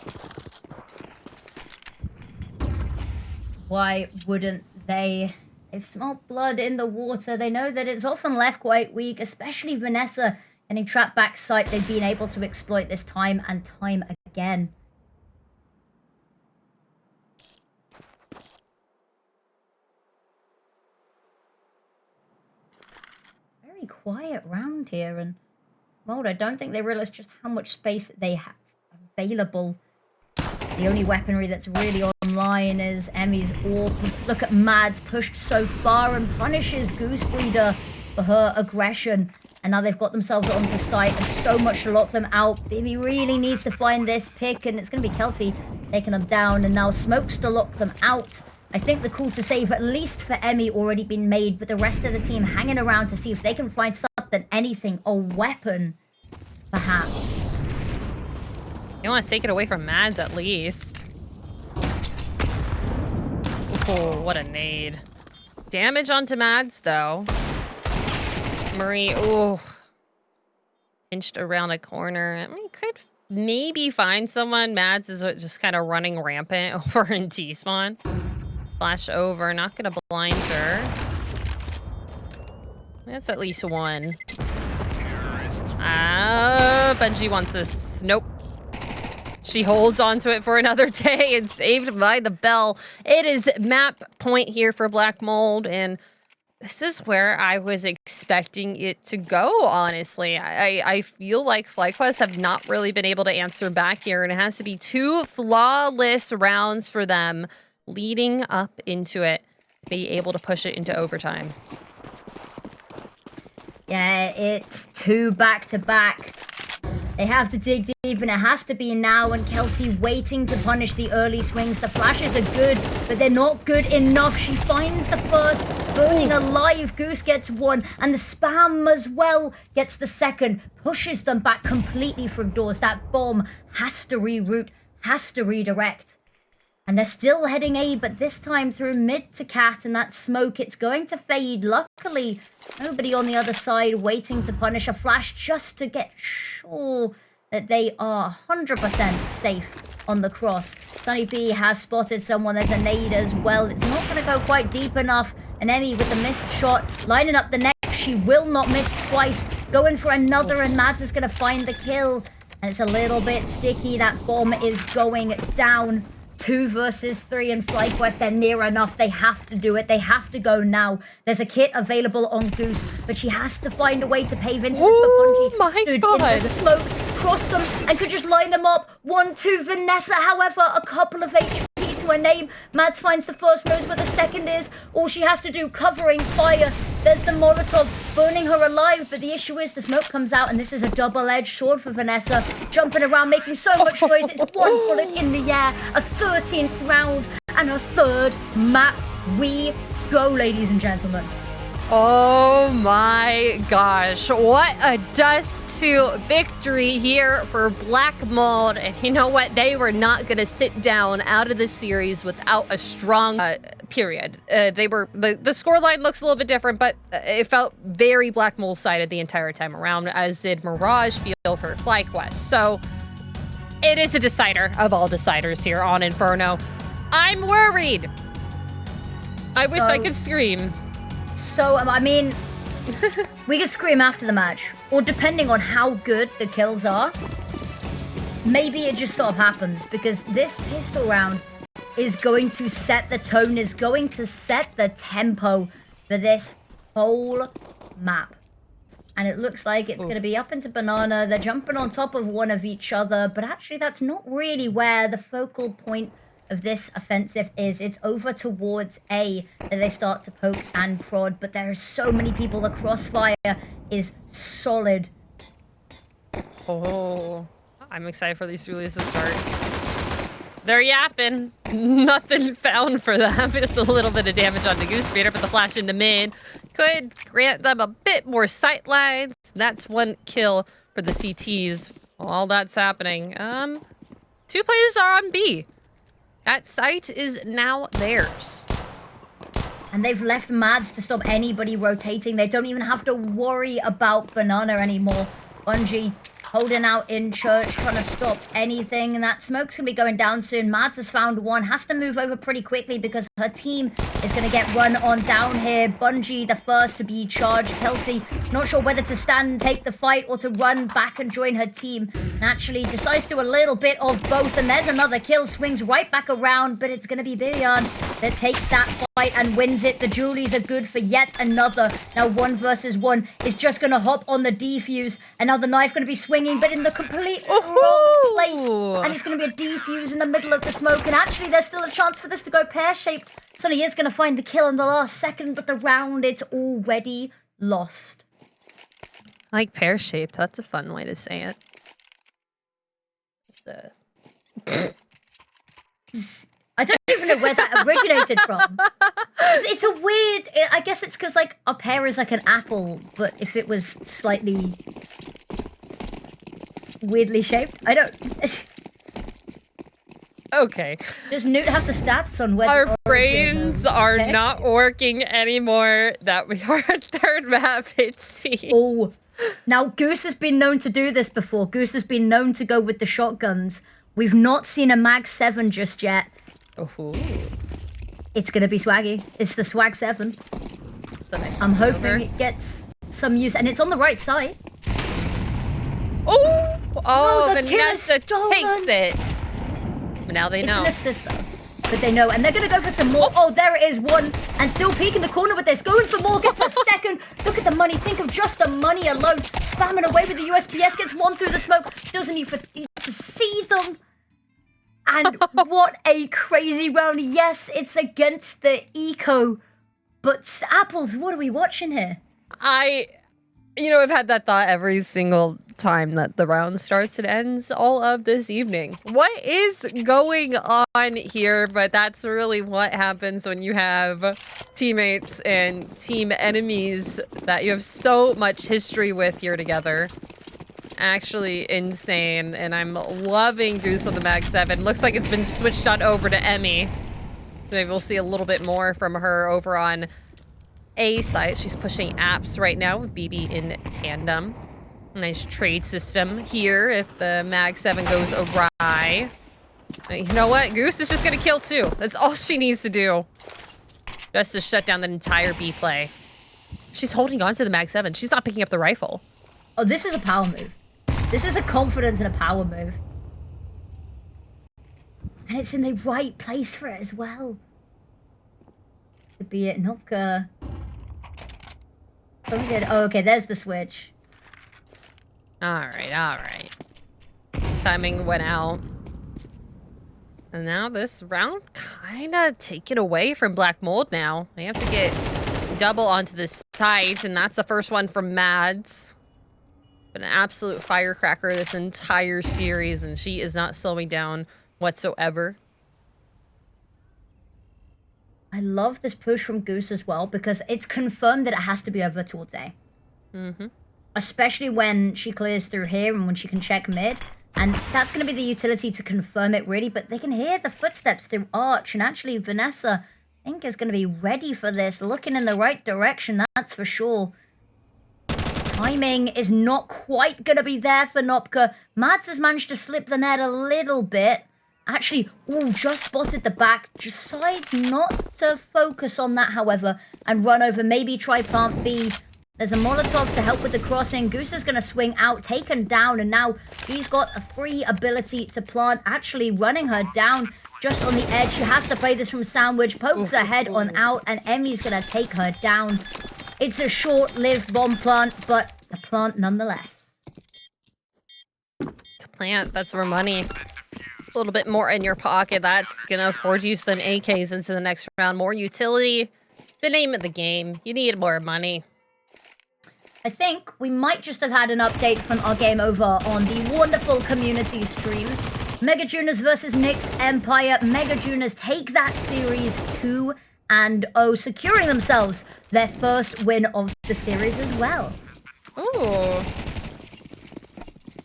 Why wouldn't they? They've smelled blood in the water. They know that it's often left quite weak, especially Vanessa getting trapped back site. They've been able to exploit this time and time again. Very quiet round here, and well, I don't think they realize just how much space they have available. The only weaponry that's really online is Emmy's orb. Look at Mads pushed so far and punishes Goose Breeder for her aggression. And now they've got themselves onto site and so much to lock them out. Bibi really needs to find this pick, and it's going to be Kelsey taking them down. And now Smokes to lock them out. I think the call to save, at least for Emmy, already been made, but the rest of the team hanging around to see if they can find something, anything, a weapon, perhaps. You want to take it away from Mads at least. Oh, what a nade. Damage onto Mads, though. Marie, oh. Pinched around a corner. I mean, could maybe find someone. Mads is just kind of running rampant over in T-spawn. Flash over, not going to blind her. That's at least one. Bungie wants this. Nope. She holds onto it for another day and saved by the bell. It is map point here for Black Mold, and this is where I was expecting it to go, honestly. I feel like FlyQuest have not really been able to answer back here, and it has to be 2 flawless rounds for them leading up into it to be able to push it into overtime. Yeah, it's 2 back-to-back. They have to dig deep, and it has to be now, and Kelsey waiting to punish the early swings. The flashes are good, but they're not good enough. She finds the first, burning alive. Goose gets 1, and the spam as well gets the second. Pushes them back completely from doors. That bomb has to reroute, has to redirect. And they're still heading A, but this time through mid to Cat, and that smoke, it's going to fade. Luckily, nobody on the other side waiting to punish. A flash just to get sure that they are 100% safe on the cross. Sunny B has spotted someone. There's a nade as well. It's not going to go quite deep enough. And Emmy with the missed shot, lining up the next. She will not miss twice. Going for another, and Mads is going to find the kill. And it's a little bit sticky. That bomb is going down. 2 versus 3, and FlyQuest, they're near enough. They have to do it. They have to go now. There's a kit available on Goose, but she has to find a way to pave into this. But Bungie stood in the smoke, crossed them, and could just line them up. 1-2 Vanessa, however, a couple of HP to her name. Mads finds the first, knows where the second is. All she has to do, covering fire. There's the Molotov, burning her alive, but the issue is the smoke comes out, and this is a double-edged sword for Vanessa. Jumping around, making so much noise. It's 1 bullet in the air, a 13th round, and a 3rd map. We go, ladies and gentlemen. Oh my gosh, what a Dust2 victory here for Black Mold. And you know what? They were not going to sit down out of the series without a strong period. The scoreline looks a little bit different, but it felt very Black Mold sided the entire time around, as did Mirage feel for FlyQuest. So it is a decider of all deciders here on Inferno. I'm worried. I wish I could scream. So, I mean, we could scream after the match, or depending on how good the kills are, maybe it just sort of happens, because this pistol round is going to set the tone, is going to set the tempo for this whole map. And it looks like it's going to be up into Banana. They're jumping on top of one of each other, but actually that's not really where the focal point of this offensive is. It's over towards A that they start to poke and prod, but there are so many people. The crossfire is solid. Oh, I'm excited for these Julius to start. They're yapping. Nothing found for them. Just a little bit of damage on the Goose Feeder, but the flash into mid could grant them a bit more sight lines. That's one kill for the CTs. While that's happening, 2 players are on B. That site is now theirs. And they've left Mads to stop anybody rotating. They don't even have to worry about Banana anymore. Bungie holding out in church, trying to stop anything. And that smoke's going to be going down soon. Mads has found one. Has to move over pretty quickly because her team is going to get run on down here. Bungie, the first to be charged. Kelsey, not sure whether to stand and take the fight or to run back and join her team. Naturally, decides to do a little bit of both. And there's another kill. Swings right back around. But it's going to be Birion that takes that fight and wins it. The Julies are good for yet another. Now 1 versus 1 is just going to hop on the defuse. And now the knife going to be swinging, but in the complete wrong place. And it's going to be a defuse in the middle of the smoke. And actually, there's still a chance for this to go pear-shaped. Sonny is going to find the kill in the last second, but the round, it's already lost. Like pear-shaped. That's a fun way to say it. I don't even know where that originated from. It's a weird... I guess it's because, like, a pear is like an apple, but if it was slightly weirdly shaped, I don't... Okay. Does Newt have the stats on whether... Our brains are not working anymore. That we are a third map, it seems. Oh. Now, Goose has been known to do this before. Goose has been known to go with the shotguns. We've not seen a Mag 7 just yet. Ooh. It's going to be swaggy. It's the Swag 7. It's a nice I'm hoping it gets some use. And it's on the right side. Oh, No, the Vanessa kill is takes it. But now they know. It's an assist, though. But they know. And they're going to go for some more. Oh, there it is. One. And still peeking the corner with this. Going for more. Gets a second. Look at the money. Think of just the money alone. Spamming away with the USPS. Gets one through the smoke. Doesn't even need to see them. And what a crazy round. Yes, it's against the eco. But Apples, what are we watching here? I've had that thought every single time that the round starts and ends all of this evening. What is going on here? But that's really what happens when you have teammates and team enemies that you have so much history with here together. Actually insane, and I'm loving Goose on the Mag 7. Looks like it's been switched on over to Emmy. Maybe we'll see a little bit more from her over on A site. She's pushing apps right now with BB in tandem. Nice trade system here if the Mag 7 goes awry. You know what? Goose is just gonna kill 2. That's all she needs to do. Just to shut down the entire B play. She's holding on to the Mag 7. She's not picking up the rifle. Oh, this is a power move. This is a confidence and a power move. And it's in the right place for it as well. Could be it, Nopka. Oh, good. Oh, okay, there's the switch. Alright. Timing went out. And now this round kinda taken away from Black Mold now. They have to get double onto this site, and that's the first one from Mads. Been an absolute firecracker this entire series, and she is not slowing down whatsoever. I love this push from Goose as well because it's confirmed that it has to be over towards A. Especially when she clears through here and when she can check mid. And that's going to be the utility to confirm it, really. But they can hear the footsteps through Arch. And actually, Vanessa, I think, is going to be ready for this. Looking in the right direction, that's for sure. Timing is not quite going to be there for Nopka. Mads has managed to slip the net a little bit. Actually, just spotted the back. Decides not to focus on that, however, and run over. Maybe try plant B. There's a Molotov to help with the crossing. Goose is going to swing out, taken down, and now she's got a free ability to plant, actually running her down just on the edge. She has to play this from sandwich, pokes her head on out, and Emmy's going to take her down. It's a short-lived bomb plant, but a plant nonetheless. It's a plant. That's where money. A little bit more in your pocket. That's going to afford you some AKs into the next round. More utility. The name of the game. You need more money. I think we might just have had an update from our game over on the wonderful community streams. Mega Juniors versus Nyx Empire. Mega Juniors take that series 2-0, securing themselves their first win of the series as well. Ooh.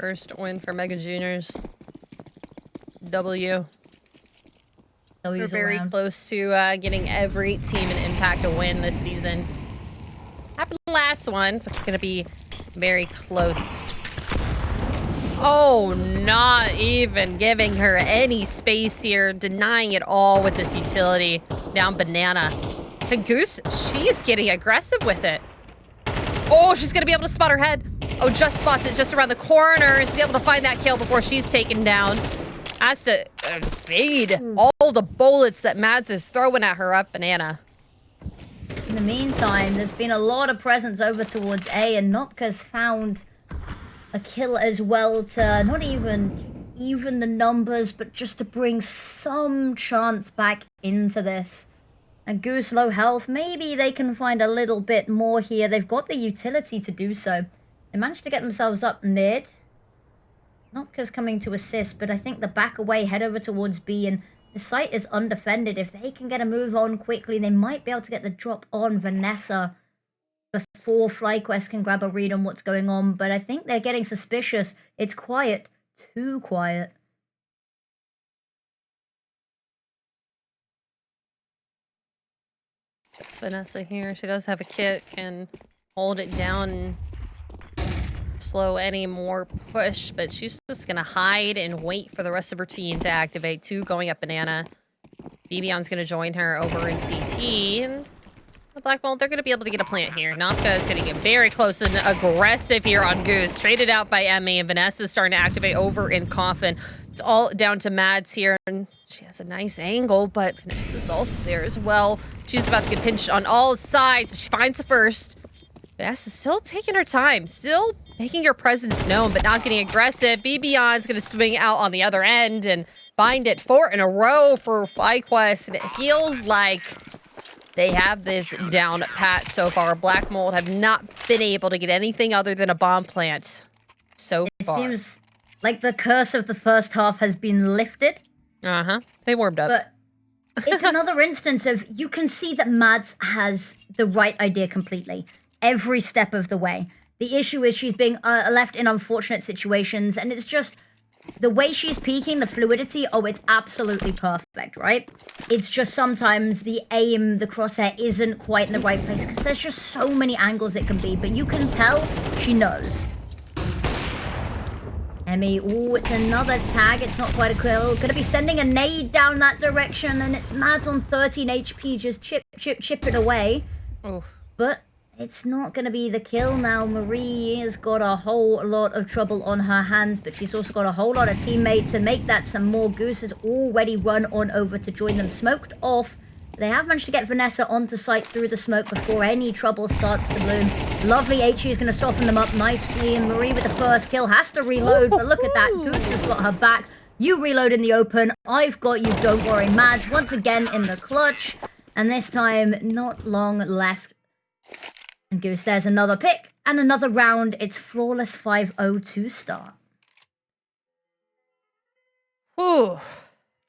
First win for Mega Juniors. W. We're very close to getting every team in Impact a win this season. Happened the last one, but it's going to be very close. Oh, not even giving her any space here. Denying it all with this utility. Down Banana. And Goose, she's getting aggressive with it. Oh, she's going to be able to spot her head. Oh, just spots it just around the corner. She's able to find that kill before she's taken down. Has to evade all the bullets that Mads is throwing at her up Banana. In the meantime, there's been a lot of presence over towards A, and Nopka's found a kill as well to not even the numbers, but just to bring some chance back into this. And Goose low health, maybe they can find a little bit more here. They've got the utility to do so. They managed to get themselves up mid. Nopka's coming to assist, but I think the back away, head over towards B, and the site is undefended. If they can get a move on quickly, they might be able to get the drop on Vanessa before FlyQuest can grab a read on what's going on. But I think they're getting suspicious. It's quiet. Too quiet. There's Vanessa here. She does have a kit. Can hold it down and slow any more push, but she's just gonna hide and wait for the rest of her team to activate. 2 going up Banana. Bibion's gonna join her over in CT, and the Black Bolt, they're gonna be able to get a plant here. Nopka is gonna get very close and aggressive here on Goose. Traded out by Emmy, and Vanessa's starting to activate over in Coffin. It's all down to Mads here, and she has a nice angle, but Vanessa's also there as well. She's about to get pinched on all sides, but she finds the first. Vanessa's still taking her time, still making her presence known, but not getting aggressive. Bibion's going to swing out on the other end and find it 4 in a row for FlyQuest. And it feels like they have this down pat so far. Black Mold have not been able to get anything other than a bomb plant so far. It seems like the curse of the first half has been lifted. They warmed up. But it's another instance of, you can see that Mads has the right idea completely. Every step of the way. The issue is she's being left in unfortunate situations, and it's just the way she's peeking, the fluidity, it's absolutely perfect, right? It's just sometimes the aim, the crosshair isn't quite in the right place because there's just so many angles it can be, but you can tell she knows. Emmy, it's another tag. It's not quite a kill. Gonna be sending a nade down that direction, and it's Mads on 13 HP, just chip it away. But it's not going to be the kill now. Marie has got a whole lot of trouble on her hands, but she's also got a whole lot of teammates, and make that some more. Goose has already run on over to join them. Smoked off. They have managed to get Vanessa onto site through the smoke before any trouble starts to bloom. Lovely HE is going to soften them up nicely, and Marie with the first kill has to reload, but look at that. Goose has got her back. You reload in the open. I've got you, don't worry. Mads once again in the clutch, and this time not long left. And Goose, there's another pick and another round. It's flawless 5-0 to start.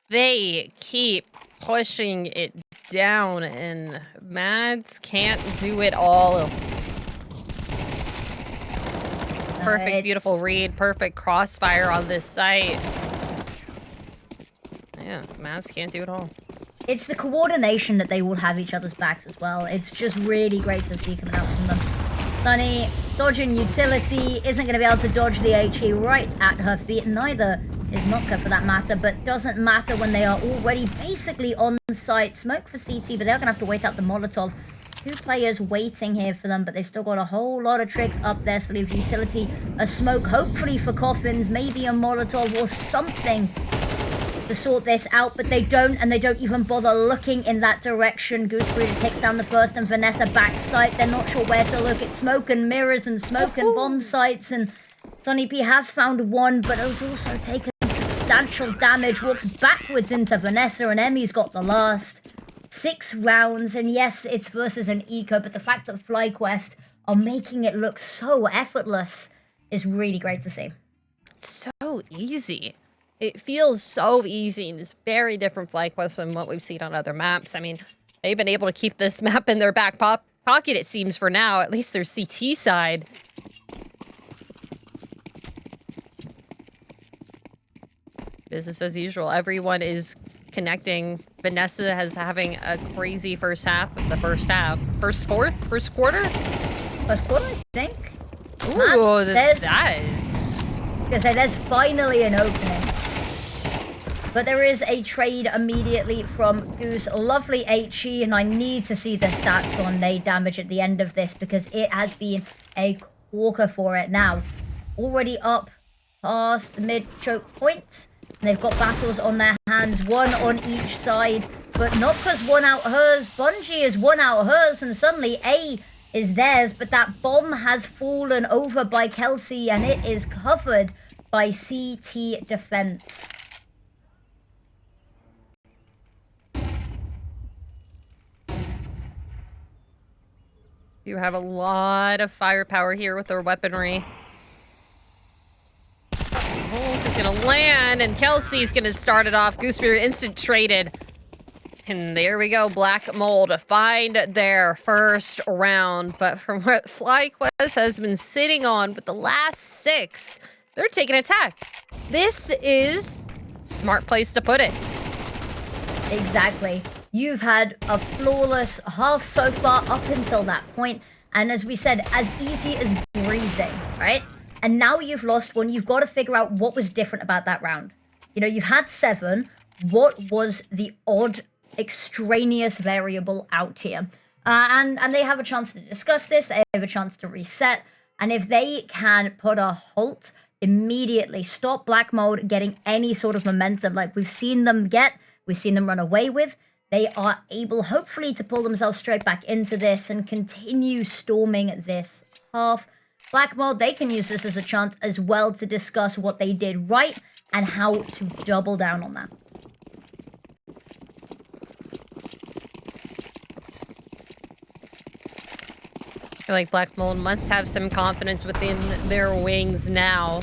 They keep pushing it down, and Mads can't do it all. Perfect, beautiful read, perfect crossfire on this site. Yeah, Mads can't do it all. It's the coordination that they all have each other's backs as well. It's just really great to see coming out from them. Sunny dodging utility, isn't going to be able to dodge the HE right at her feet. Neither is Notka for that matter, but doesn't matter when they are already basically on site. Smoke for CT, but they're going to have to wait out the Molotov. 2 players waiting here for them, but they've still got a whole lot of tricks up their sleeve. Utility, a smoke, hopefully for coffins, maybe a Molotov or something to sort this out, but they don't, and they don't even bother looking in that direction. Gooseberry takes down the first, and Vanessa backside. They're not sure where to look. It's smoke and mirrors and smoke and bomb sites, and Sonny P has found one, but has also taken substantial damage. Walks backwards into Vanessa, and Emmy's got the last. 6 rounds, and yes, it's versus an eco, but the fact that FlyQuest are making it look so effortless is really great to see. It's so easy. It feels so easy, and it's very different FlyQuest from what we've seen on other maps. I mean, they've been able to keep this map in their back pocket, it seems, for now. At least their CT side. Business as usual. Everyone is connecting. Vanessa is having a crazy first half of the first half. First quarter? First quarter, I think. Ooh, that is. Because there's finally an opening. But there is a trade immediately from Goose. Lovely HE, and I need to see the stats on nade damage at the end of this because it has been a corker for it now. Already up past the mid-choke point. And they've got battles on their hands, 1 on each side. But Notka's 1 out hers, Bungie is 1 out hers, and suddenly A is theirs. But that bomb has fallen over by Kelsey, and it is covered by CT defense. You have a lot of firepower here with their weaponry. Smoke is gonna land, and Kelsey's gonna start it off. Gooseberry instant traded. And there we go, Black Mold find their first round. But from what FlyQuest has been sitting on with the last 6, they're taking attack. This is a smart place to put it. Exactly. You've had a flawless half so far up until that point, and as we said, as easy as breathing, right? And now you've lost one. You've got to figure out what was different about that round. You know, you've had 7. What was the odd, extraneous variable out here? And they have a chance to discuss this. They have a chance to reset. And if they can put a halt immediately, stop Black Mold getting any sort of momentum like we've seen them get, we've seen them run away with, they are able, hopefully, to pull themselves straight back into this and continue storming this half. Black Mold, they can use this as a chance as well to discuss what they did right and how to double down on that. I feel like Black Mold must have some confidence within their wings now.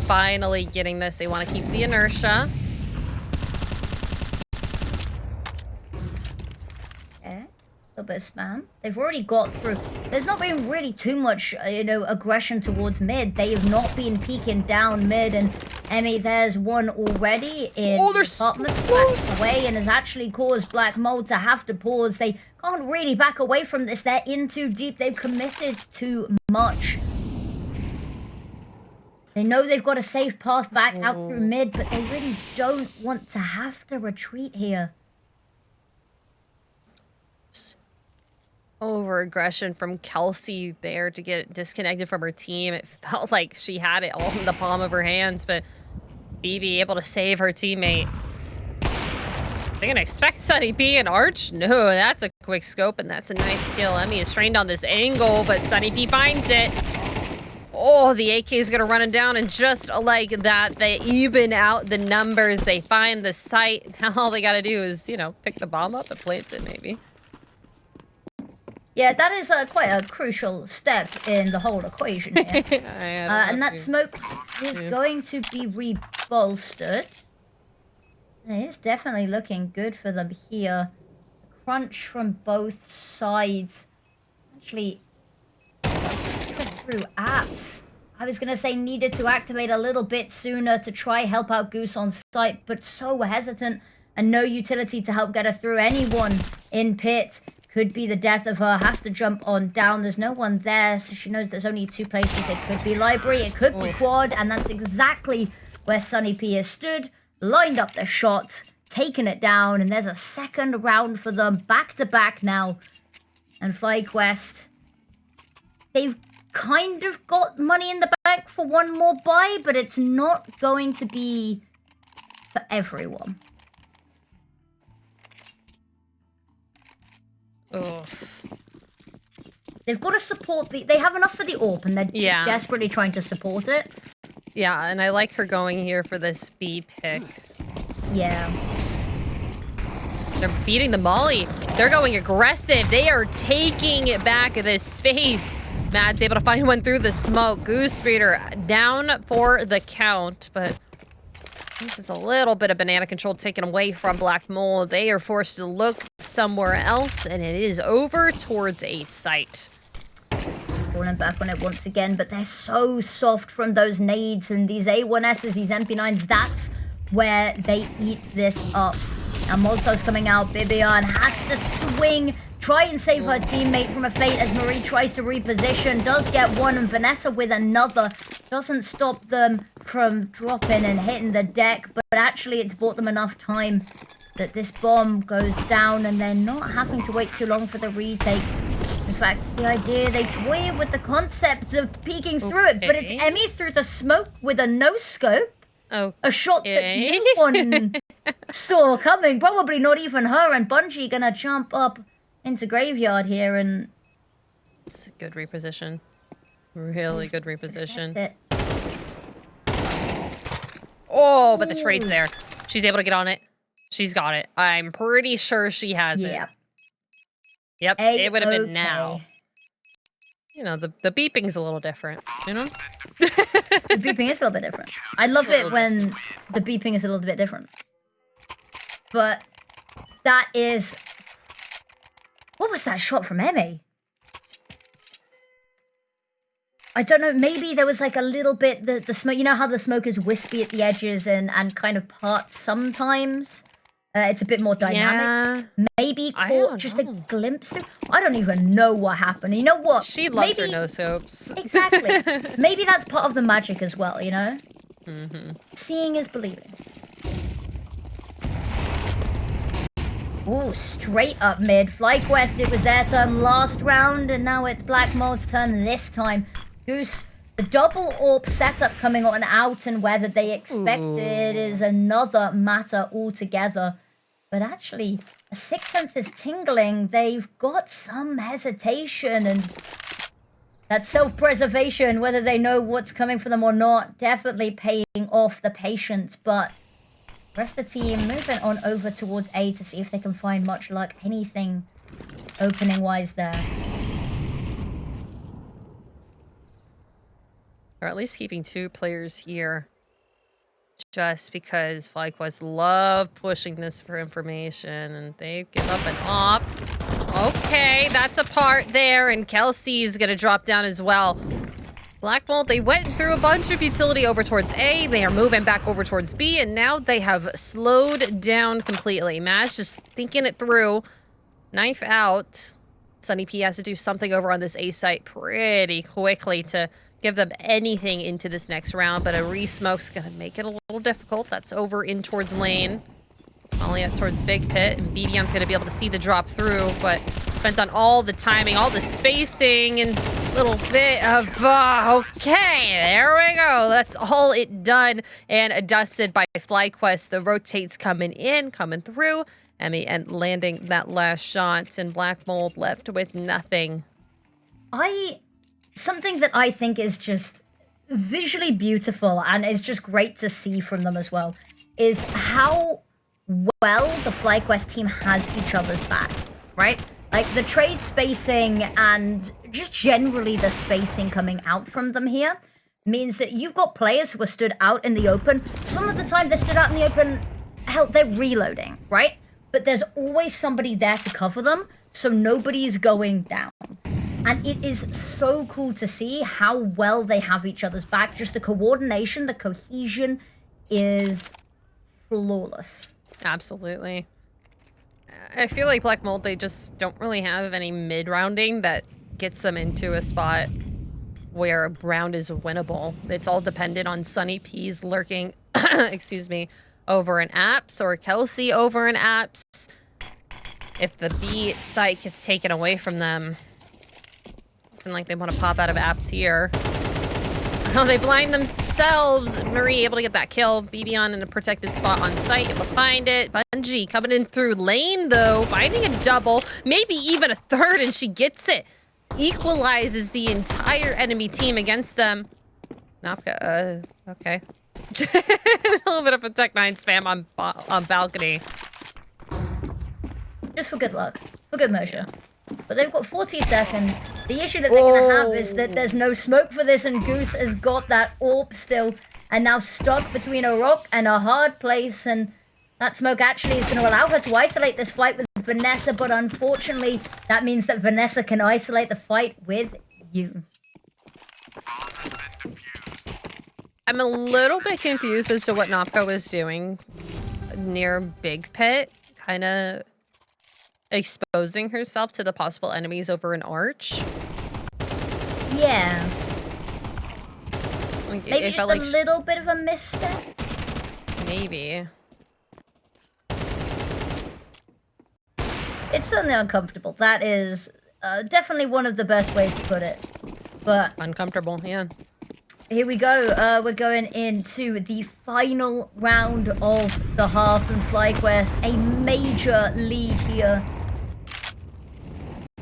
Finally getting this. They want to keep the inertia. A little bit of spam. They've already got through. There's not been really too much, aggression towards mid. They have not been peeking down mid, and Emmy, there's one already in the apartment, backed away, and has actually caused Black Mold to have to pause. They can't really back away from this. They're in too deep. They've committed too much. They know they've got a safe path back out through mid, but they really don't want to have to retreat here. Over-aggression from Kelsey there to get disconnected from her team. It felt like she had it all in the palm of her hands, but BB able to save her teammate. They're gonna expect Sunny P and Arch? No, that's a quick scope, and that's a nice kill. Emmy is trained on this angle, but Sunny P finds it. Oh, the AK is gonna run it down, and just like that, they even out the numbers. They find the site. Now all they gotta do is, pick the bomb up and plant it, maybe. Yeah, that is quite a crucial step in the whole equation here. And that smoke is going to be rebolstered. It's definitely looking good for them here. Crunch from both sides. Actually, through apps. I was going to say needed to activate a little bit sooner to try help out Goose on site, but so hesitant and no utility to help get her through. Anyone in pit could be the death of her. Has to jump on down. There's no one there, so she knows there's only 2 places. It could be library, it could be quad, and that's exactly where Sunny P has stood, lined up the shot, taken it down, and there's a second round for them, back to back now. And FlyQuest, they've kind of got money in the bank for one more buy, but it's not going to be for everyone. Oof. They've got to support they have enough for the AWP, and they're just desperately trying to support it. Yeah, and I like her going here for this B pick. Yeah. They're beating the molly. They're going aggressive. They are taking it back this space. Matt's able to find one through the smoke. Goose Speeder down for the count, but this is a little bit of banana control taken away from Black Mold. They are forced to look somewhere else, and it is over towards a site. Falling back on it once again, but they're so soft from those nades and these A1Ss, these MP9s. That's where they eat this up. Now Molotov's coming out. Bibian has to swing, try and save her teammate from a fate as Marie tries to reposition. Does get one, and Vanessa with another. Doesn't stop them from dropping and hitting the deck, but actually it's bought them enough time that this bomb goes down and they're not having to wait too long for the retake. In fact, the idea, they toy with the concept of peeking through it, but it's Emmy through the smoke with a no-scope. A shot that no one saw coming. Probably not even her, and Bungie gonna jump up into Graveyard here, and... It's a good reposition. Really good reposition. Oh, but the trade's there. She's able to get on it. She's got it. I'm pretty sure she has it. Yep, it would have been now. You know, the beeping's a little different, you know? The beeping is a little bit different. I love it when the beeping is a little bit different. But that is... What was that shot from Emmy? I don't know, maybe there was like a little bit, the smoke, you know how the smoke is wispy at the edges and kind of parts sometimes? It's a bit more dynamic. Yeah. Maybe caught just a glimpse through. I don't even know what happened. You know what? She loves her no-soaps. Exactly. Maybe that's part of the magic as well, you know? Seeing is believing. Ooh, straight up mid. FlyQuest, it was their turn last round, and now it's Black Mold's turn this time. Goose, the double AWP setup coming on out, and whether they expected is another matter altogether. But actually, a Sixth Sense is tingling. They've got some hesitation, and that self-preservation, whether they know what's coming for them or not, definitely paying off the patience. But the rest of the team moving on over towards A to see if they can find much luck, anything opening-wise there. Or at least keeping 2 players here. Just because FlyQuest love pushing this for information, and they give up an op. Okay, that's a part there, and Kelsey's gonna drop down as well. Black Mold, they went through a bunch of utility over towards A. They are moving back over towards B, and now they have slowed down completely. Maz just thinking it through. Knife out. Sunny P has to do something over on this A site pretty quickly to give them anything into this next round, but a re-smoke's gonna make it a little difficult. That's over in towards lane. Only up towards Big Pit, and BBN's gonna be able to see the drop through, but depends on all the timing, all the spacing, and a little bit of, okay, there we go. That's all it done, and dusted by FlyQuest. The rotates coming in, coming through, Emmy, and landing that last shot, and Black Mold left with nothing. Something that I think is just visually beautiful and is just great to see from them as well is how well the FlyQuest team has each other's back, right? Like the trade spacing and just generally the spacing coming out from them here means that you've got players who are stood out in the open. Some of the time they stood out in the open hell, they're reloading, right? But there's always somebody there to cover them, so nobody's going down. And it is so cool to see how well they have each other's back. Just the coordination, the cohesion is flawless. Absolutely. I feel like Black Mold, they just don't really have any mid-rounding that gets them into a spot where a round is winnable. It's all dependent on Sunny P's lurking, excuse me, over an apps or Kelsey over an apps. If the B site gets taken away from them, looking like they want to pop out of apps here. Oh, they blind themselves. Marie able to get that kill. BB on in a protected spot on site, able to find it. Bungie coming in through lane though, finding a double, maybe even a third, and she gets it. Equalizes the entire enemy team against them. Napka, okay. A little bit of a Tech9 spam on balcony. Just for good luck, for good measure. But they've got 40 seconds. The issue that they're going to have is that there's no smoke for this, and Goose has got that AWP still, and now stuck between a rock and a hard place, and that smoke actually is going to allow her to isolate this fight with Vanessa, but unfortunately, that means that Vanessa can isolate the fight with you. I'm a little bit confused as to what Nopka was doing near Big Pit, kind of exposing herself to the possible enemies over an arch. Yeah. Like, maybe just a little bit of a misstep? Maybe. It's certainly uncomfortable. That is definitely one of the best ways to put it. But uncomfortable, yeah. Here we go. We're going into the final round of the half, and FlyQuest, a major lead here.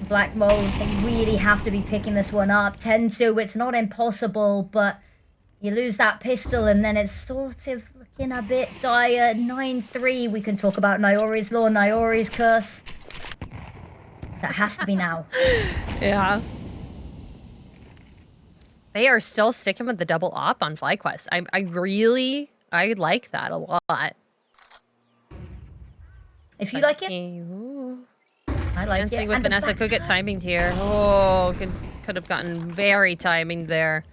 Black Mold, they really have to be picking this one up. 10-2, it's not impossible, but you lose that pistol and then it's sort of looking a bit dire. 9-3, we can talk about Naori's Law, Naori's Curse. That has to be now. Yeah. They are still sticking with the double op on FlyQuest. I like that a lot. If you like it, ooh. I like Dancing it. with Vanessa could get timing here. Oh, could have gotten very timing there.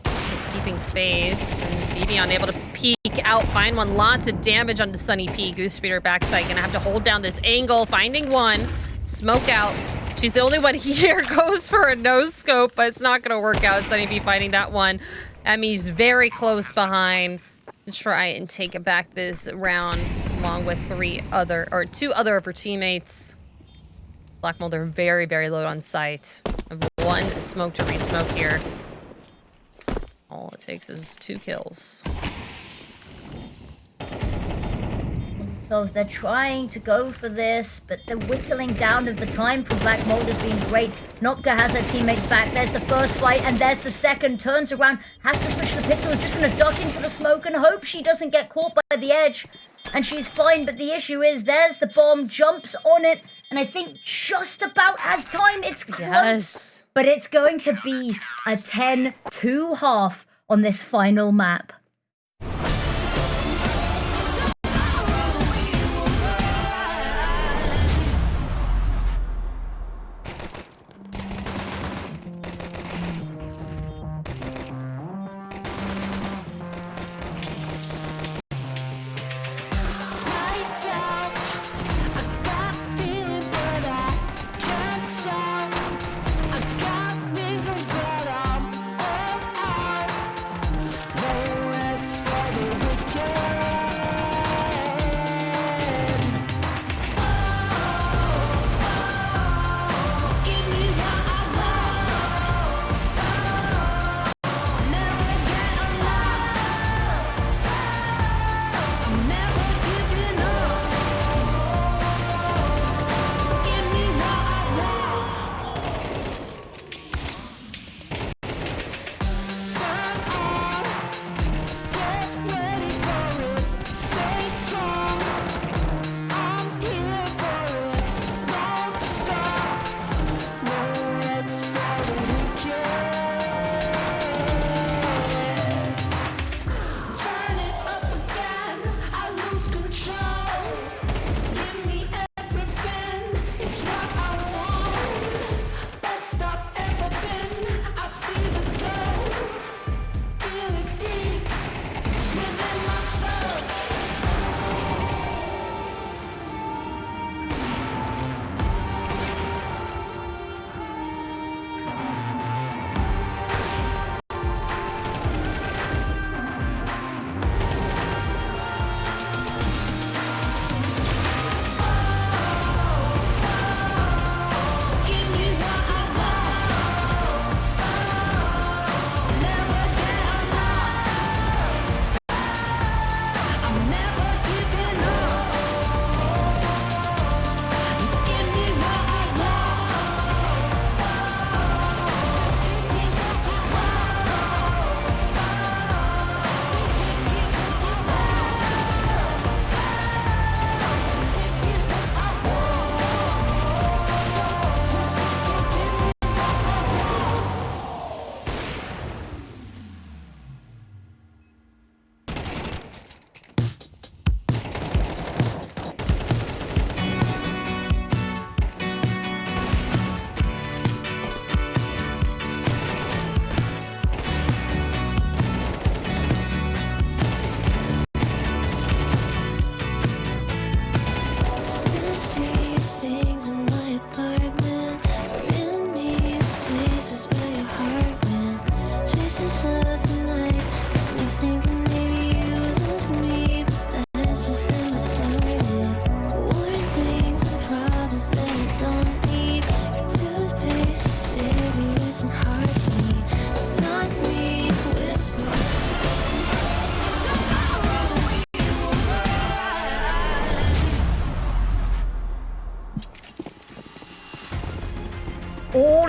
Just keeping space. And BB unable to peek out, find one. Lots of damage onto Sunny P. Goose Speeder backside. Gonna have to hold down this angle. Finding one. Smoke out. She's the only one here. Goes for a no scope, but it's not gonna work out. Sunny P finding that one. Emmy's very close behind to try and take it back this round, along with two other of her teammates. Black Mold are very, very low on sight. I have one smoke to re-smoke here. All it takes is 2 kills. So they're trying to go for this, but the whittling down of the time from Black Mold has been great. Nopka has her teammates back. There's the first fight, and there's the second. Turns around, has to switch to the pistol. Is just going to duck into the smoke and hope she doesn't get caught by the edge. And she's fine, but the issue is there's the bomb, jumps on it, and I think just about has time. It's close, Yes. But it's going to be a 10-2 half on this final map.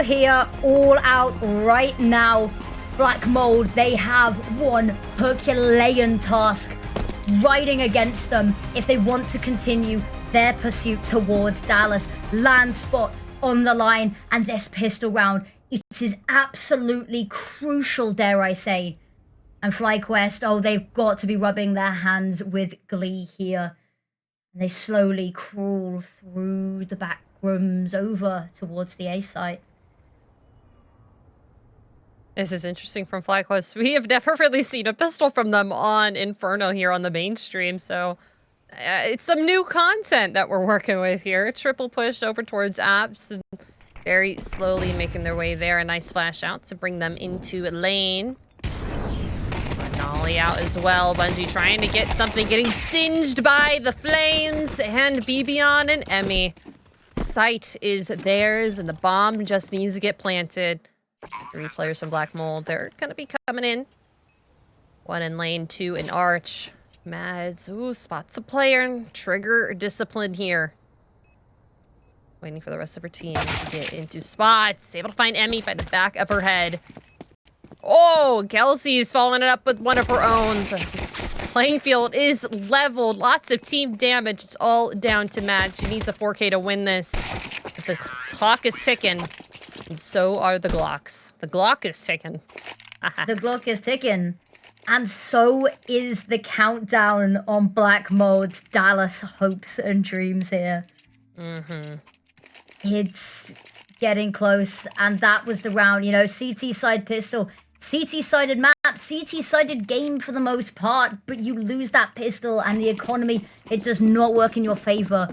here, all out right now. Black Mold, they have one Herculean task riding against them if they want to continue their pursuit towards Dallas. Land spot on the line, and this pistol round, it is absolutely crucial, dare I say. And FlyQuest, oh, they've got to be rubbing their hands with glee here. And they slowly crawl through the back rooms over towards the A site. This is interesting from FlyQuest. We have never really seen a pistol from them on Inferno here on the mainstream, so it's some new content that we're working with here. Triple push over towards apps and very slowly making their way there. A nice flash out to bring them into lane. Nolly out as well. Bungie trying to get something, getting singed by the flames, and Bibion and Emmy. Sight is theirs, and the bomb just needs to get planted. 3 players from Black Mold. They're gonna be coming in. 1 in lane, 2 in Arch. Mads, ooh, spots a player. Trigger discipline here. Waiting for the rest of her team to get into spots. Able to find Emmy by the back of her head. Oh, Kelsey's following it up with one of her own. The playing field is leveled. Lots of team damage. It's all down to Mads. She needs a 4K to win this. But the clock is ticking. And so are the Glocks. The Glock is ticking. The Glock is ticking. And so is the countdown on Black Mold's Dallas hopes and dreams here. It's getting close. And that was the round. You know, CT side pistol. CT-sided map, CT-sided game for the most part, but you lose that pistol and the economy, it does not work in your favor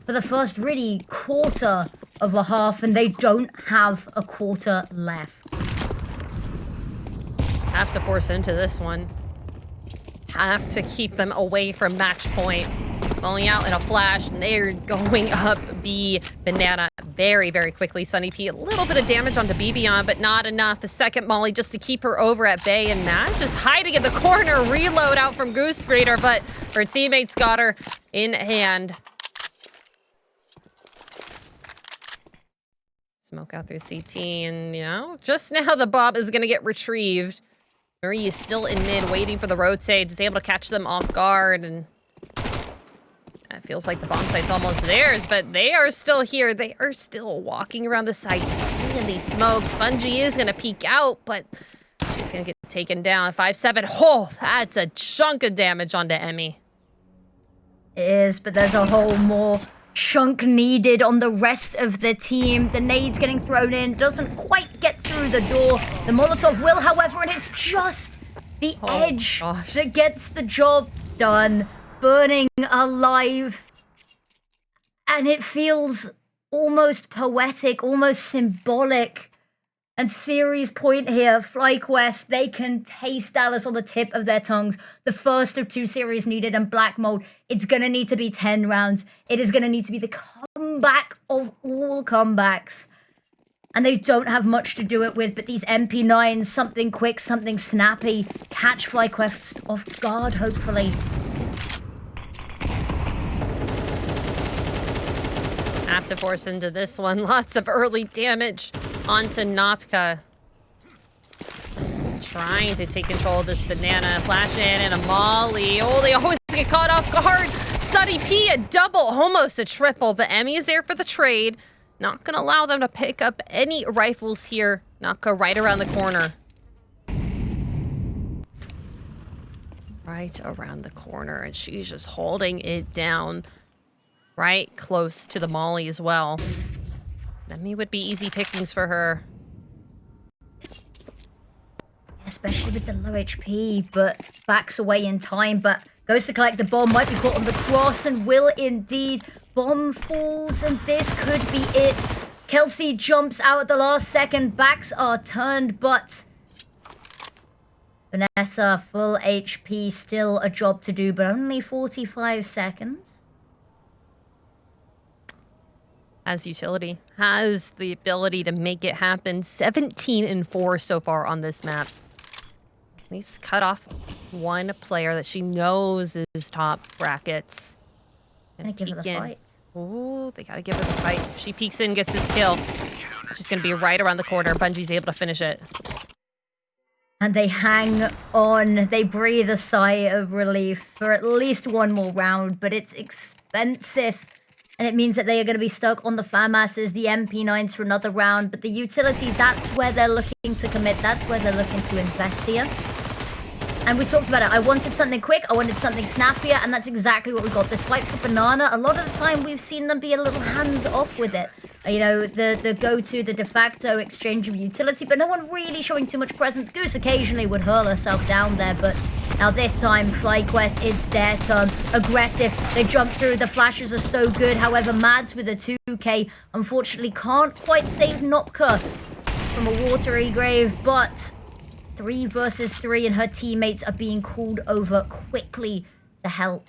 for the first really quarter of a half, and they don't have a quarter left. Have to force into this one. Have to keep them away from match point. Falling out in a flash, and they're going up B banana very, very quickly. Sunny P, a little bit of damage onto Bibion, but not enough. A second molly just to keep her over at bay, and Matt's just hiding in the corner. Reload out from Goose Breeder, but her teammates got her in hand. Smoke out through CT, and you know, just now the bomb is gonna get retrieved. Marie is still in mid, waiting for the rotates. Is able to catch them off guard, and it feels like the bomb site's almost theirs, but they are still here. They are still walking around the site, seeing these smokes. Bungie is gonna peek out, but she's gonna get taken down. 5-7. Oh, that's a chunk of damage onto Emmy. It is, but there's a whole more chunk needed on the rest of the team. The nade's getting thrown in, doesn't quite get through the door. The Molotov will, however, and it's just the edge that gets the job done. Burning alive. And it feels almost poetic, almost symbolic. And series point here, FlyQuest, they can taste Dallas on the tip of their tongues. The first of 2 series needed, and Black Mold, it's gonna need to be 10 rounds. It is gonna need to be the comeback of all comebacks. And they don't have much to do it with, but these MP9s, something quick, something snappy, catch FlyQuest off guard, hopefully. Have to force into this one. Lots of early damage onto Nopka. Trying to take control of this banana. Flash in and a molly. Oh, they always get caught off guard. Sunny P, a double, almost a triple, but Emmy is there for the trade. Not gonna allow them to pick up any rifles here. Nopka right around the corner. Right around the corner, and she's just holding it down. Right close to the molly as well. Emmy would be easy pickings for her. Especially with the low HP, but backs away in time, but goes to collect the bomb, might be caught on the cross, and will indeed. Bomb falls, and this could be it. Kelsey jumps out at the last second, backs are turned, but Vanessa, full HP, still a job to do, but only 45 seconds. Has utility, has the ability to make it happen. 17-4 so far on this map. At least cut off one player that she knows is top brackets. Gonna give her the fight. Ooh, they gotta give her the fight. If she peeks in, gets this kill. She's going to be right around the corner. Bungie's able to finish it. And they hang on. They breathe a sigh of relief for at least one more round, but it's expensive. And it means that they are going to be stuck on the FAMASs, the MP9s for another round. But the utility, that's where they're looking to commit. That's where they're looking to invest here. And we talked about it. I wanted something quick. I wanted something snappier. And that's exactly what we got. This fight for Banana, a lot of the time we've seen them be a little hands-off with it. You know, the go-to, the de facto exchange of utility. But no one really showing too much presence. Goose occasionally would hurl herself down there. But now this time, FlyQuest, it's their turn. Aggressive. They jump through. The flashes are so good. However, Mads with a 2K unfortunately can't quite save Nopka from a watery grave. But 3 versus 3 and her teammates are being called over quickly to help.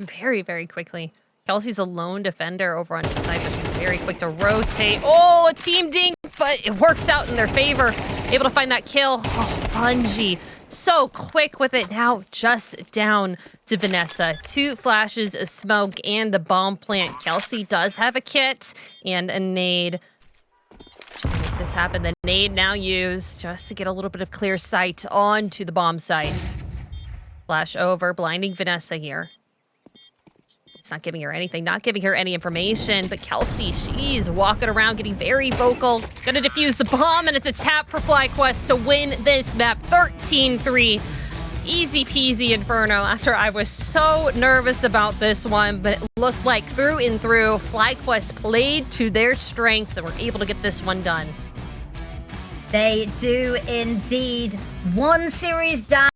Very, very quickly. Kelsey's a lone defender over on the side, but she's very quick to rotate. Oh, a team dink, but it works out in their favor. Able to find that kill. Oh, Bungie. So quick with it now, just down to Vanessa. 2 flashes, a smoke, and the bomb plant. Kelsey does have a kit and a nade. She can make this happen. The nade now used just to get a little bit of clear sight onto the bomb site. Flash over, blinding Vanessa here. It's not giving her anything, not giving her any information, but Kelsey, she's walking around getting very vocal. Gonna defuse the bomb, and it's a tap for FlyQuest to win this map 13-3. Easy peasy Inferno after I was so nervous about this one, but it looked like through and through, FlyQuest played to their strengths and were able to get this one done. They do indeed. 1 series down.